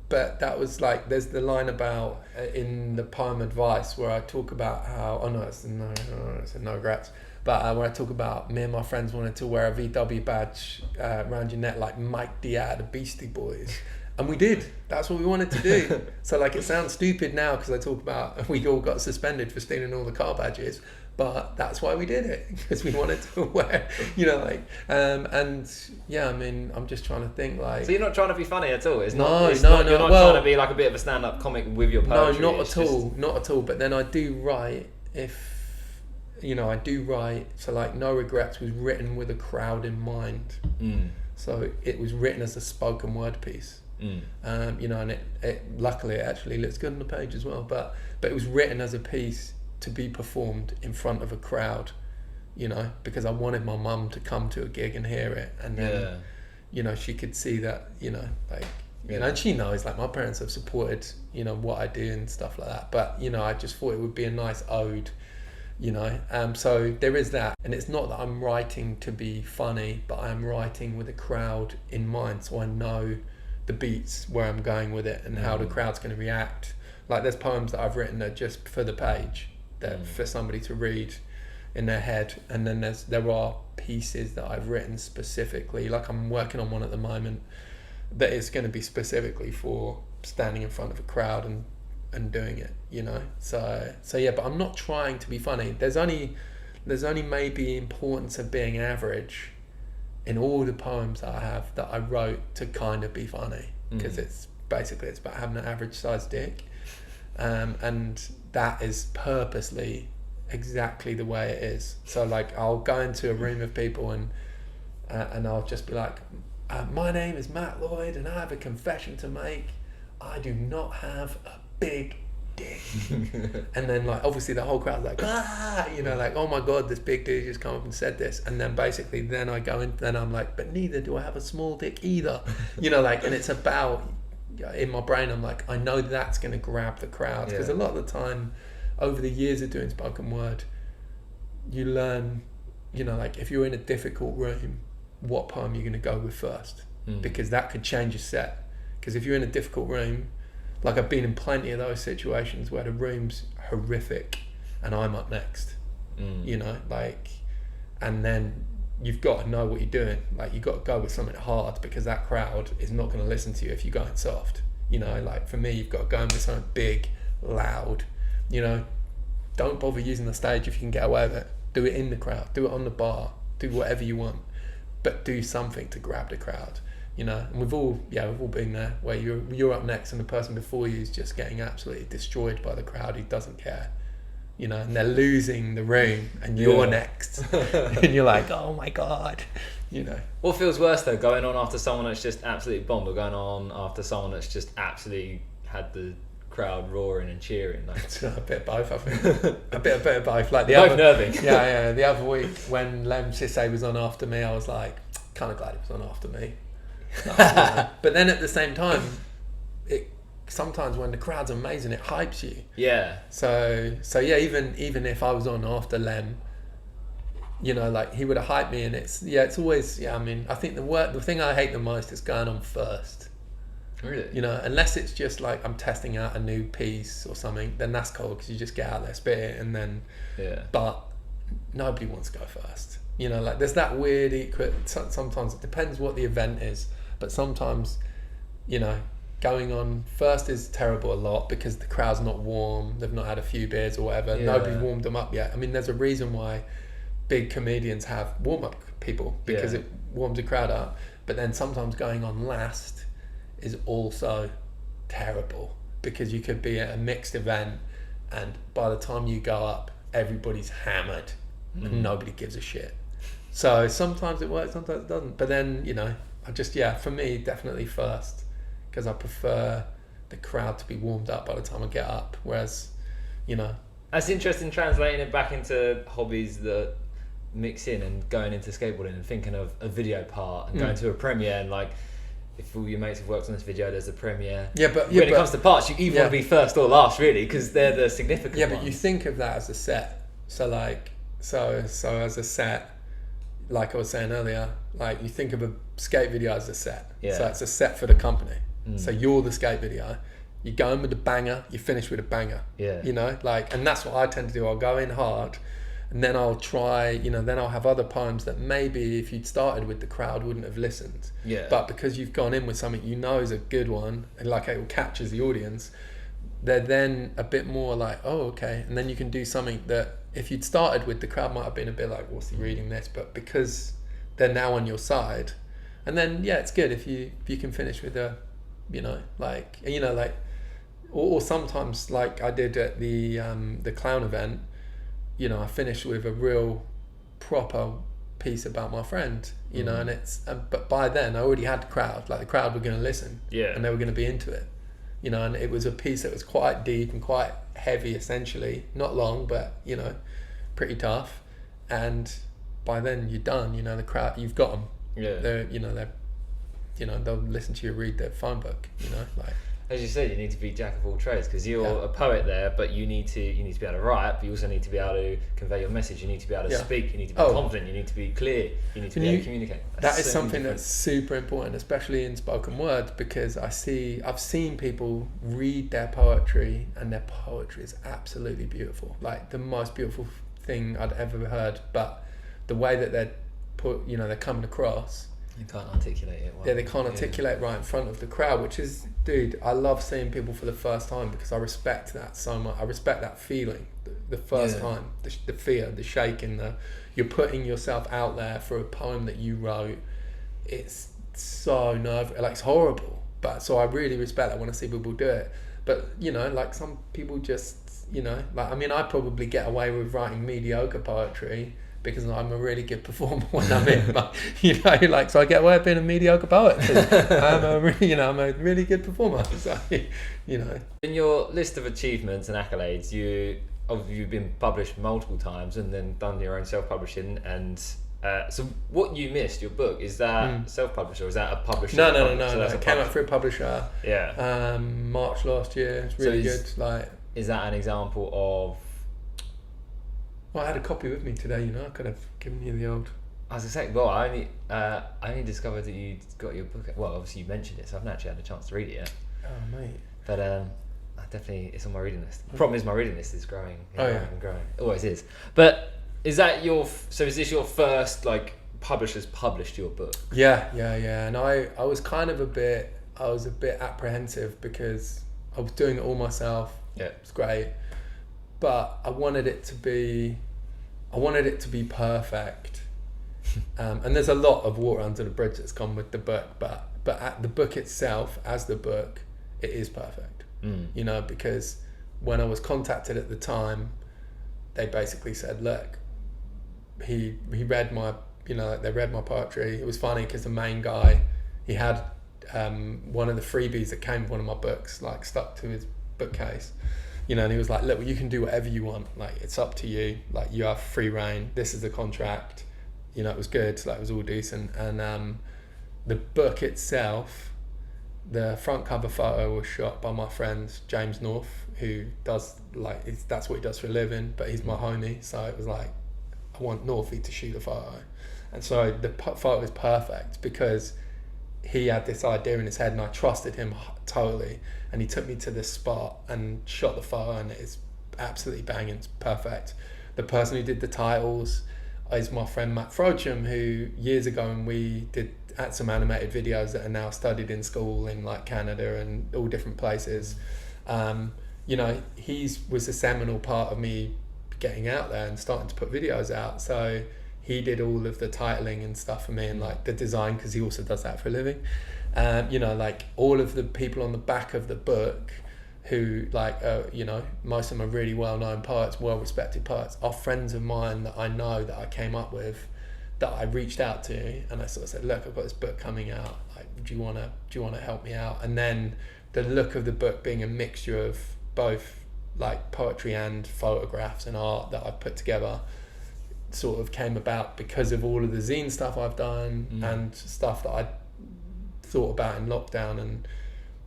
but that was like, there's the line about in the poem Advice where I talk about how, it's no regrets, but where I talk about me and my friends wanted to wear a VW badge around your neck like Mike Diaz, the Beastie Boys, and we did. That's what we wanted to do. So like, it sounds stupid now because I talk about we all got suspended for stealing all the car badges, but that's why we did it, because we wanted to wear, you know, like, and yeah, I mean, I'm just trying to think, like. So you're not trying to be funny at all? You're No. not trying to be like a bit of a stand-up comic with your poetry? No, not at all. But then I do write, so like, No Regrets was written with a crowd in mind. So it was written as a spoken word piece. You know, and it luckily it actually looks good on the page as well. But it was written as a piece to be performed in front of a crowd, you know, because I wanted my mum to come to a gig and hear it, and then you know, she could see that, you know, like, you know, and she knows, like, my parents have supported, you know, what I do and stuff like that, but, you know, I just thought it would be a nice ode, you know, so there is that. And it's not that I'm writing to be funny, but I'm writing with a crowd in mind, so I know the beats, where I'm going with it, and how the crowd's going to react. Like, there's poems that I've written that are just for the page, that for somebody to read in their head, and then there are pieces that I've written specifically, like I'm working on one at the moment that is going to be specifically for standing in front of a crowd and doing it, you know. So yeah, but I'm not trying to be funny. There's only maybe importance of being average in all the poems that I have that I wrote to kind of be funny, because it's about having an average sized dick, and that is purposely exactly the way it is. So like, I'll go into a room of people and I'll just be like, my name is Matt Lloyd and I have a confession to make. I do not have a big dick. And then, like, obviously the whole crowd's like, you know, like, oh my god, this big dude just come up and said this. And then basically then I go in, then I'm like, but neither do I have a small dick either, you know, like. And it's about, in my brain, I'm like, I know that's going to grab the crowd, because a lot of the time over the years of doing spoken word, you learn, you know, like, if you're in a difficult room, what poem you're going to go with first, because that could change your set. Because if you're in a difficult room, like, I've been in plenty of those situations where the room's horrific and I'm up next, you know, like, and then you've got to know what you're doing. Like, you've got to go with something hard, because that crowd is not going to listen to you if you're going soft. You know, like for me, you've got to go in with something big, loud. You know, don't bother using the stage if you can get away with it. Do it in the crowd, do it on the bar, do whatever you want, but do something to grab the crowd. You know, and we've all been there, where you're up next and the person before you is just getting absolutely destroyed by the crowd who doesn't care. You know, and they're losing the room, and you're next, and you're like, oh my god, you know. What feels worse though, going on after someone that's just absolutely bombed, or going on after someone that's just absolutely had the crowd roaring and cheering? Like, It's a bit of both, I think. a bit of both. Like both nerving. Yeah. The other week when Lem Sisse was on after me, I was like, kind of glad he was on after me. But then at the same time, it sometimes when the crowd's amazing, it hypes you. Yeah. So yeah, even if I was on after Lem, you know, like he would have hyped me, and it's always, I mean, I think the thing I hate the most is going on first. Really? You know, unless it's just like I'm testing out a new piece or something, then that's cool, because you just get out there, spit it, and then. Yeah. But nobody wants to go first. You know, like there's that weird sometimes it depends what the event is, but sometimes, you know, going on first is terrible a lot, because the crowd's not warm, they've not had a few beers or whatever, nobody's warmed them up yet. I mean, there's a reason why big comedians have warm-up people, because it warms the crowd up. But then sometimes going on last is also terrible, because you could be at a mixed event, and by the time you go up, everybody's hammered and nobody gives a shit. So sometimes it works, sometimes it doesn't. But then, you know, for me, definitely first, because I prefer the crowd to be warmed up by the time I get up. Whereas, you know, that's interesting, translating it back into hobbies that mix in, and going into skateboarding and thinking of a video part and going to a premiere, and like, if all your mates have worked on this video, there's a premiere. When it comes to parts, you either want to be first or last, really, because they're the significant ones. But you think of that as a set. So like, so as a set, like I was saying earlier, like you think of a skate video as a set. Yeah. So it's a set for the company. So you're the skate video. You go in with a banger, you finish with a banger. Yeah. You know, like, and that's what I tend to do. I'll go in hard, and then I'll try, you know, then I'll have other poems that maybe if you'd started with, the crowd wouldn't have listened. Yeah. But because you've gone in with something you know is a good one, and like it captures the audience, they're then a bit more like, oh, okay. And then you can do something that if you'd started with, the crowd might have been a bit like, what's he reading this? But because they're now on your side, and then it's good if you can finish with a, you know, like, or sometimes like I did at the clown event, you know, I finished with a real proper piece about my friend, you know, and it's but by then I already had the crowd, like the crowd were going to listen, and they were going to be into it, you know, and it was a piece that was quite deep and quite heavy, essentially, not long, but you know, pretty tough. And by then you're done, you know, the crowd, you've got them. They'll listen to you read their phone book, you know, like. As you said, you need to be jack of all trades, because you're a poet there, but you need to be able to write, but you also need to be able to convey your message. You need to be able to speak. You need to be confident. You need to be clear. You need to be able to communicate. That is something that's super important, especially in spoken word, because I've seen people read their poetry, and their poetry is absolutely beautiful, like the most beautiful thing I'd ever heard. But the way that they're coming across. You can't articulate it well. Yeah, they can't articulate right in front of the crowd, which is, dude, I love seeing people for the first time, because I respect that so much. I respect that feeling, the first time, the fear, the shaking, you're putting yourself out there for a poem that you wrote. It's so it's horrible. But so I really respect that when I see people do it. But, you know, like some people just, you know, like, I mean, I probably get away with writing mediocre poetry, because I'm a really good performer when I'm in, but you know, like, so I get away with being a mediocre poet. I'm a really good performer. So, you know. In your list of achievements and accolades, you've been published multiple times and then done your own self-publishing. And so, what you missed, your book, is that self-published, or is that a publisher? No. It came out through a publisher. Yeah. March last year. It's really good. Like, is that an example of? Well, I had a copy with me today, you know, I could have given you the old. I was going to say, well, I only discovered that you got your book. Well, obviously you mentioned it, so I haven't actually had a chance to read it yet. Oh, mate. But it's on my reading list. The problem is my reading list is growing. And growing. It always is. But is this your first, like, publishers published your book. Yeah. And I was kind of a bit apprehensive because I was doing it all myself. Yeah. It's great. But I wanted it to be perfect. And there's a lot of water under the bridge that's gone with the book, but at the book itself, as the book, it is perfect. You know, because when I was contacted at the time, they basically said, look, he read my, you know, they read my poetry. It was funny because the main guy, he had one of the freebies that came with one of my books, like stuck to his bookcase, you know, and he was like, look, well, you can do whatever you want, like it's up to you, like you have free reign, this is the contract, you know. It was good, like it was all decent. And the book itself, the front cover photo was shot by my friend James North, who does like, that's what he does for a living, but he's my homie, so it was like, I want Northie to shoot a photo. And so the photo is perfect because he had this idea in his head and I trusted him totally, and he took me to this spot and shot the photo, and it's absolutely banging, it's perfect. The person who did the titles is my friend Matt Frodsham, who years ago, and we had some animated videos that are now studied in school in like Canada and all different places. You know, he was a seminal part of me getting out there and starting to put videos out. So he did all of the titling and stuff for me, and like the design, because he also does that for a living. You know, like all of the people on the back of the book who like, you know, most of them are really well-known poets, well-respected poets, are friends of mine that I know, that I came up with, that I reached out to, and I sort of said, look, I've got this book coming out, like, do you want to help me out? And then the look of the book being a mixture of both like poetry and photographs and art that I've put together sort of came about because of all of the zine stuff I've done and stuff that I thought about in lockdown, and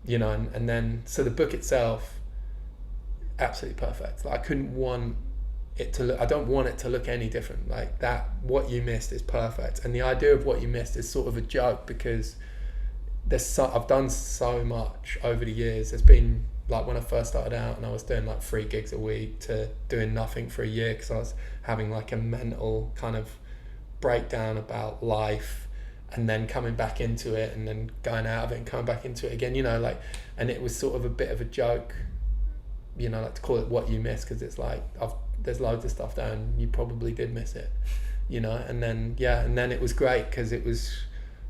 you know, and then so the book itself, absolutely perfect. Like I couldn't want it to look, I don't want it to look any different. Like that, What You Missed is perfect, and the idea of What You Missed is sort of a joke because I've done so much over the years. There's been like when I first started out and I was doing like 3 gigs a week to doing nothing for a year because I was having like a mental kind of breakdown about life, and then coming back into it and then going out of it and coming back into it again, you know, like, and it was sort of a bit of a joke, you know, like to call it What You Missed, because it's like there's loads of stuff there and you probably did miss it, you know. And then it was great because it was,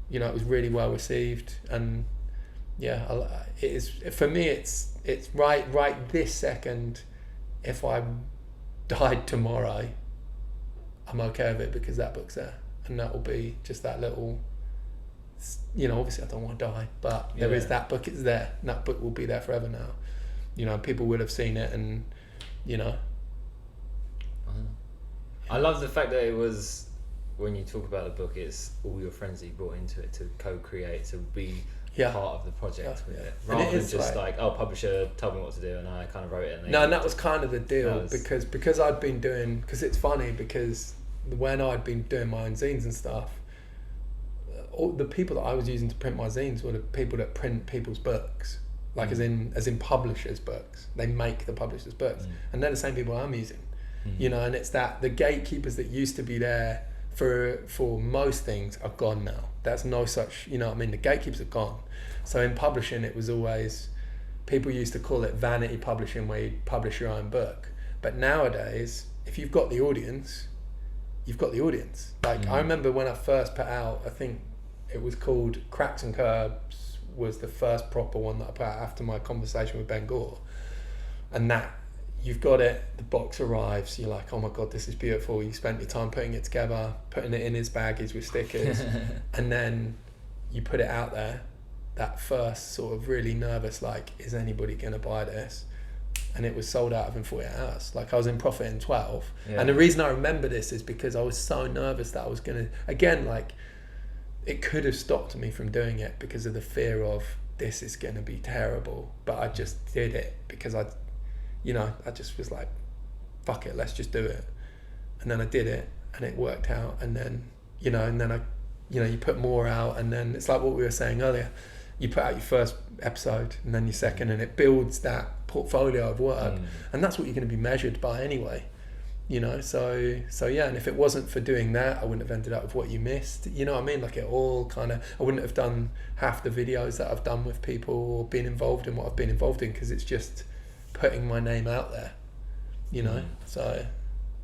you know, it was really well received. And yeah, it is, for me, it's right this second, if I died tomorrow, I'm okay with it because that book's there, and that will be just that little, you know, obviously I don't want to die, but there is that book, it's there, and that book will be there forever now, you know. People will have seen it, and you know. I love the fact that it was, when you talk about the book, it's all your friends that you brought into it to co-create, to be part of the project with it, rather than just like, oh, publisher told me what to do and I kind of wrote it. And that was kind of the deal, because I'd been doing, because it's funny, because when I'd been doing my own zines and stuff, all the people that I was using to print my zines were the people that print people's books, like as in publishers' books. They make the publishers' books, and they're the same people I'm using, you know. And it's that the gatekeepers that used to be there for most things are gone now. That's no such, you know what I mean, the gatekeepers are gone. So in publishing, it was always, people used to call it vanity publishing, where you publish your own book. But nowadays, if you've got the audience, you've got the audience. Like I remember when I first put out, I think it was called Cracks and Curbs, was the first proper one that I put out after my conversation with Ben Gore. And that, you've got it, the box arrives, you're like, oh my God, this is beautiful. You spent your time putting it together, putting it in his baggage with stickers, and then you put it out there. That first sort of really nervous, like, is anybody going to buy this? And it was sold out within 48 hours. Like, I was in profit in 12. And the reason I remember this is because I was so nervous that I was going to, again, like, it could have stopped me from doing it because of the fear of, this is going to be terrible. But I just did it because I just was like, fuck it, let's just do it. And then I did it, and it worked out. And then, you put more out, and then it's like what we were saying earlier. You put out your first episode, and then your second, and it builds that portfolio of work. And that's what you're going to be measured by anyway. you know. So yeah, and if it wasn't for doing that, I wouldn't have ended up with what you missed, you know what I mean? Like, it all kind of, I wouldn't have done half the videos that I've done with people or been involved in what I've been involved in, because it's just putting my name out there, you know. So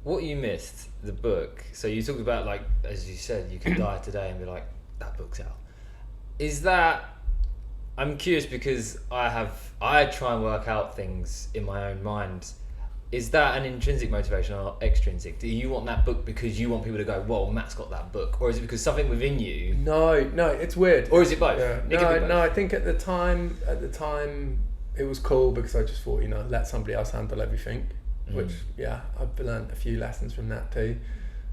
what you missed, the book, so you talked about, like, as you said, you could die today and be like, that book's out. Is that, I'm curious because I try and work out things in my own mind. Is that an intrinsic motivation or extrinsic? Do you want that book because you want people to go, whoa, Matt's got that book? Or is it because something within you? No, it's weird. Or is it both? Yeah. No, I think at the time it was cool because I just thought, you know, let somebody else handle everything, which, yeah, I've learned a few lessons from that too.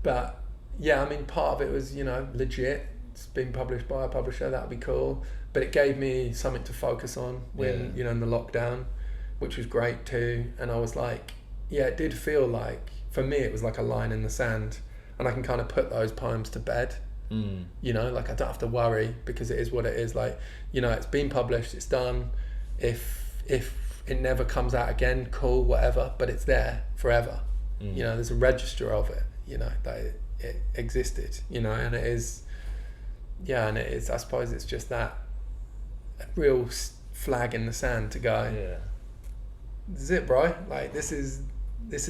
But yeah, I mean, part of it was, you know, legit. It's been published by a publisher, that'd be cool. But it gave me something to focus on when, you know, in the lockdown, which was great too. And I was like, yeah, it did feel like, for me, it was like a line in the sand, and I can kind of put those poems to bed. You know, like, I don't have to worry because it is what it is. Like, you know, it's been published, it's done. If it never comes out again, cool, whatever, but it's there forever. You know, there's a register of it, you know, that it existed, you know, and it is, yeah, and it is, I suppose it's just that real flag in the sand to go, yeah, this is it, bro, like, this is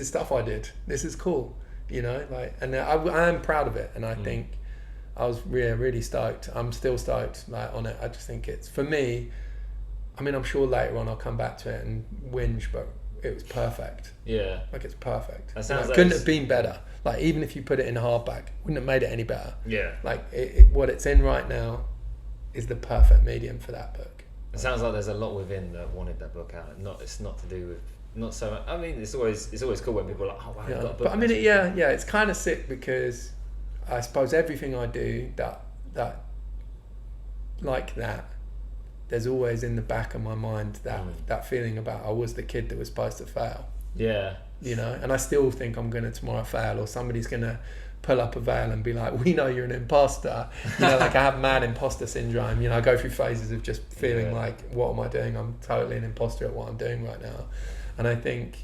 stuff I did, this is cool, you know, like, and I am proud of it, and I think I was really stoked. I'm still stoked, like, on it. I just think it's, for me, I mean, I'm sure later on I'll come back to it and whinge, but it was perfect. Yeah. Like, it's perfect. That sounds like couldn't have been better. Like, even if you put it in a hardback, wouldn't have made it any better. Yeah. Like, what it's in right now is the perfect medium for that book. It sounds like there's a lot within that wanted that book out. It's not to do with, not so much, I mean, it's always cool when people are like, oh wow, you've got a book. But I mean, it's kind of sick because I suppose everything I do that like that, there's always in the back of my mind that feeling about I was the kid that was supposed to fail. Yeah. You know, and I still think I'm going to tomorrow fail, or somebody's going to pull up a veil and be like, we know you're an imposter. You know, like, I have mad imposter syndrome. You know, I go through phases of just feeling like, what am I doing? I'm totally an imposter at what I'm doing right now. And I think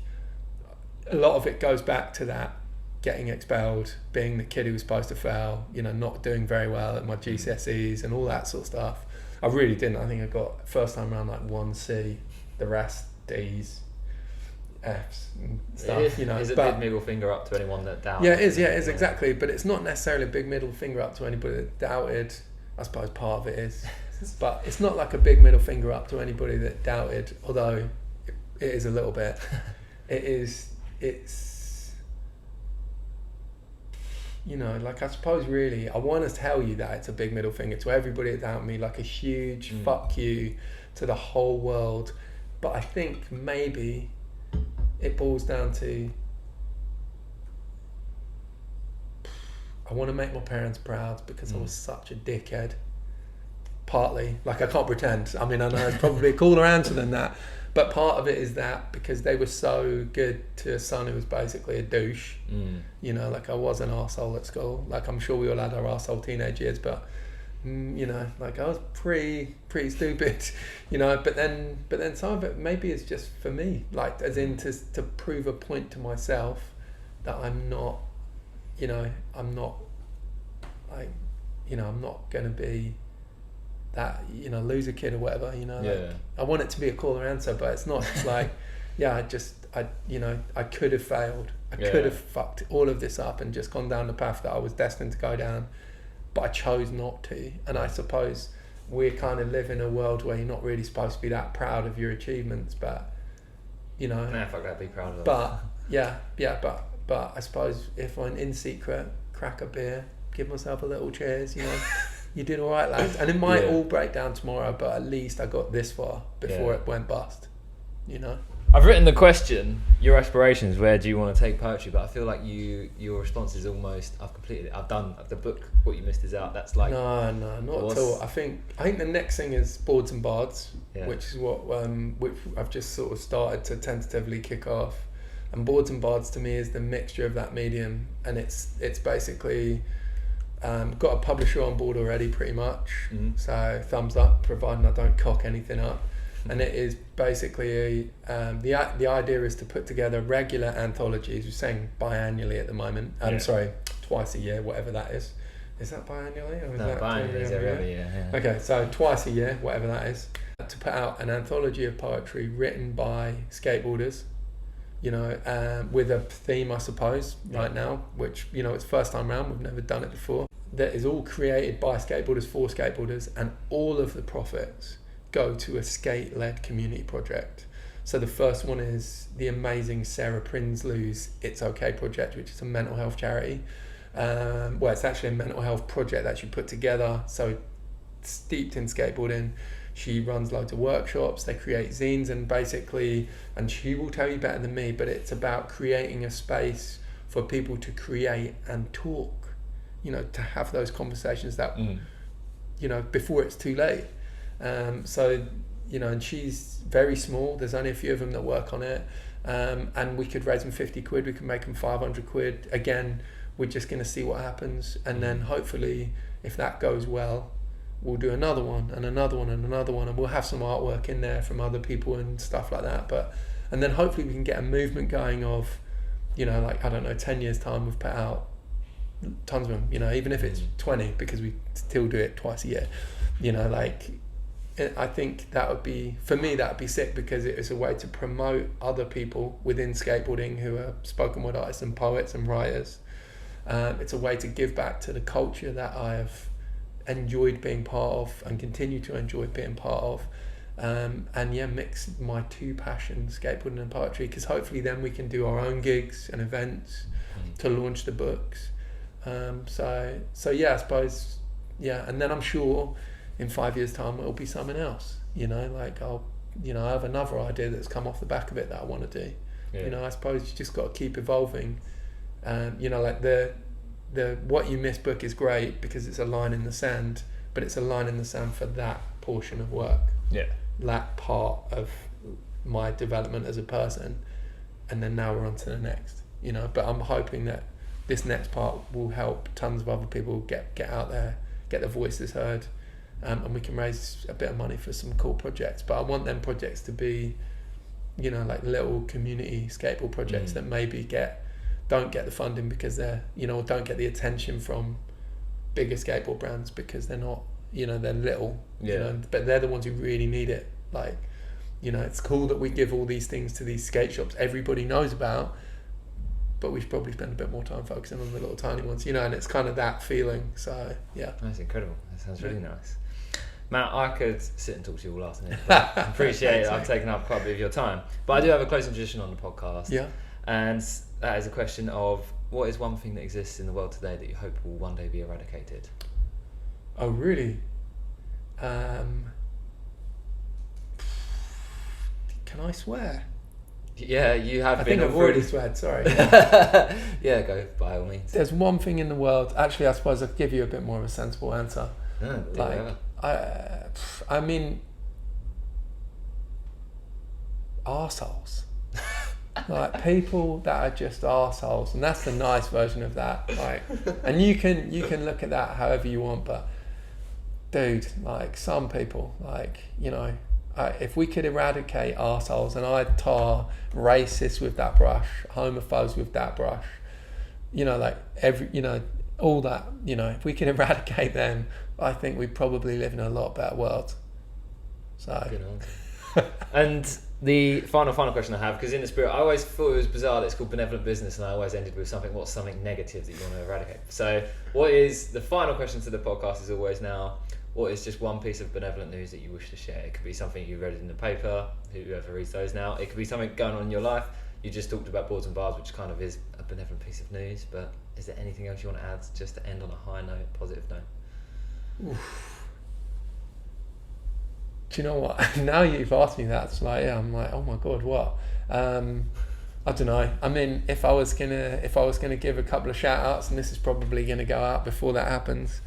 a lot of it goes back to that, getting expelled, being the kid who was supposed to fail, you know, not doing very well at my GCSEs and all that sort of stuff. I really didn't. I think I got, first time around, like 1 C, the rest D's, F's and stuff, you know. Is it big middle finger up to anyone that doubted? Yeah, it is, exactly. But it's not necessarily a big middle finger up to anybody that doubted. I suppose part of it is. But it's not like a big middle finger up to anybody that doubted, although it is a little bit. It's, you know, like, I suppose really, I want to tell you that it's a big middle finger to everybody that doubted me, like a huge fuck you to the whole world. But I think maybe it boils down to, I want to make my parents proud because I was such a dickhead. Partly, like, I can't pretend. I mean, I know it's probably a cooler answer than that, but part of it is that because they were so good to a son who was basically a douche. You know, like, I was an arsehole at school. Like, I'm sure we all had our arsehole teenage years, but you know, like, I was pretty stupid, you know, but then some of it maybe is just for me, like, as in to prove a point to myself that I'm not, you know, I'm not, like, you know, I'm not going to be that, you know, loser kid or whatever, you know. Like, I want it to be a cooler answer, but it's not. It's like, I you know, I could have failed. I could have fucked all of this up and just gone down the path that I was destined to go down, but I chose not to. And I suppose we kind of live in a world where you're not really supposed to be that proud of your achievements, but, you know. Nah, fuck that, be proud of them. But but I suppose if I'm in secret, crack a beer, give myself a little cheers, you know. You did all right, lads. And it might all break down tomorrow, but at least I got this far before it went bust, you know. I've written the question, your aspirations, where do you want to take poetry? But I feel like your response is almost, I've completed it, I've done the book, what you missed is out. That's like, no, not at all. I think the next thing is Boards and Bards, which is what which I've just sort of started to tentatively kick off. And Boards and Bards to me is the mixture of that medium, and it's basically got a publisher on board already, pretty much. So thumbs up, providing I don't cock anything up. and it is basically the idea is to put together regular anthologies. We're saying biannually at the moment. Sorry, twice a year, whatever that is. Is that biannually? Or is that biannually is every year. Yeah. Okay, so twice a year, whatever that is, to put out an anthology of poetry written by skateboarders, with a theme, I suppose, right now, which, it's first time round, we've never done it before. That is all created by skateboarders for skateboarders, and all of the profits go to a skate-led community project. So the first one is the amazing Sarah Prinsloo's It's Okay project, which is a mental health charity. It's actually a mental health project that she put together, so steeped in skateboarding. She runs loads of workshops, they create zines, and basically, and she will tell you better than me, but it's about creating a space for people to create and talk, to have those conversations that, before it's too late. And she's very small, there's only a few of them that work on it, and we could raise them 50 quid, we could make them 500 quid. Again, we're just going to see what happens, and then hopefully, if that goes well, we'll do another one and another one and another one, and we'll have some artwork in there from other people and stuff like that. And then hopefully we can get a movement going of, 10 years time, we've put out tons of them, even if it's 20, because we still do it twice a year, I think that would be, for me, that would be sick, because it is a way to promote other people within skateboarding who are spoken word artists and poets and writers. It's a way to give back to the culture that I have enjoyed being part of and continue to enjoy being part of, mix my two passions, skateboarding and poetry, because hopefully then we can do our own gigs and events to launch the books. I suppose, and then I'm sure in 5 years time it'll be something else, I have another idea that's come off the back of it that I want to do. I suppose you just got to keep evolving. The What You Miss book is great because it's a line in the sand, but it's a line in the sand for that portion of work. That part of my development as a person, and then now we're on to the next. But I'm hoping that this next part will help tons of other people get out there, get their voices heard, and we can raise a bit of money for some cool projects. But I want them projects to be, little community skateboard projects that maybe don't get the funding because they're, don't get the attention from bigger skateboard brands because they're not, they're little, but they're the ones who really need it. It's cool that we give all these things to these skate shops everybody knows about, but we should probably spend a bit more time focusing on the little tiny ones, and it's kind of that feeling. So, yeah. That's incredible. That sounds really nice. Matt, I could sit and talk to you all afternoon, but I appreciate I've taken up quite a bit of your time. But I do have a closing tradition on the podcast. Yeah. And that is a question of, what is one thing that exists in the world today that you hope will one day be eradicated? Oh, really? Can I swear? Yeah, you have I been. think I've already sweared, sorry. Yeah, go by all means. There's one thing in the world, actually I suppose I'll give you a bit more of a sensible answer. I mean, arseholes. People that are just arseholes, and that's the nice version of that. And you can look at that however you want, but dude, some people, if we could eradicate arseholes, and I'd tar racists with that brush, homophobes with that brush, all that, if we could eradicate them, I think we'd probably live in a lot better world. So. Good answer. And the final question I have, because in the spirit, I always thought it was bizarre that it's called Benevolent Business, and I always ended with what's something negative that you want to eradicate. So what is, the final question to the podcast is always now, what is just one piece of benevolent news that you wish to share? It could be something you read in the paper, whoever reads those now. It could be something going on in your life. You just talked about boards and bars, which kind of is a benevolent piece of news, but is there anything else you want to add just to end on a high note, positive note? Oof. Do you know what? Now you've asked me that, it's I'm like, oh my god, what? I don't know. I mean, if I was gonna give a couple of shout outs, and this is probably gonna go out before that happens,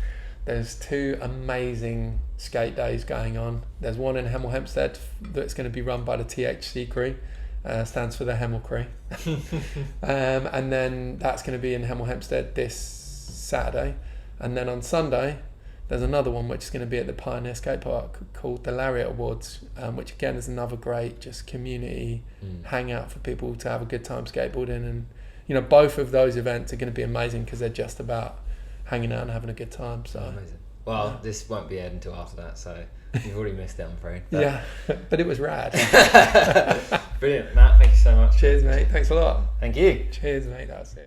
there's 2 amazing skate days going on. There's one in Hemel Hempstead that's going to be run by the THC crew, stands for the Hemel crew. And then that's going to be in Hemel Hempstead this Saturday. And then on Sunday, there's another one which is going to be at the Pioneer Skate Park called the Lariat Awards, which again is another great just community hangout for people to have a good time skateboarding. And you know, both of those events are going to be amazing because they're just about hanging out and having a good time. So amazing. Well, this won't be aired until after that, so you've already missed it, I'm afraid. But yeah, but it was rad. brilliant, Matt. Thank you so much. Cheers, mate. Thanks a lot. Thank you. Cheers, mate. That was it.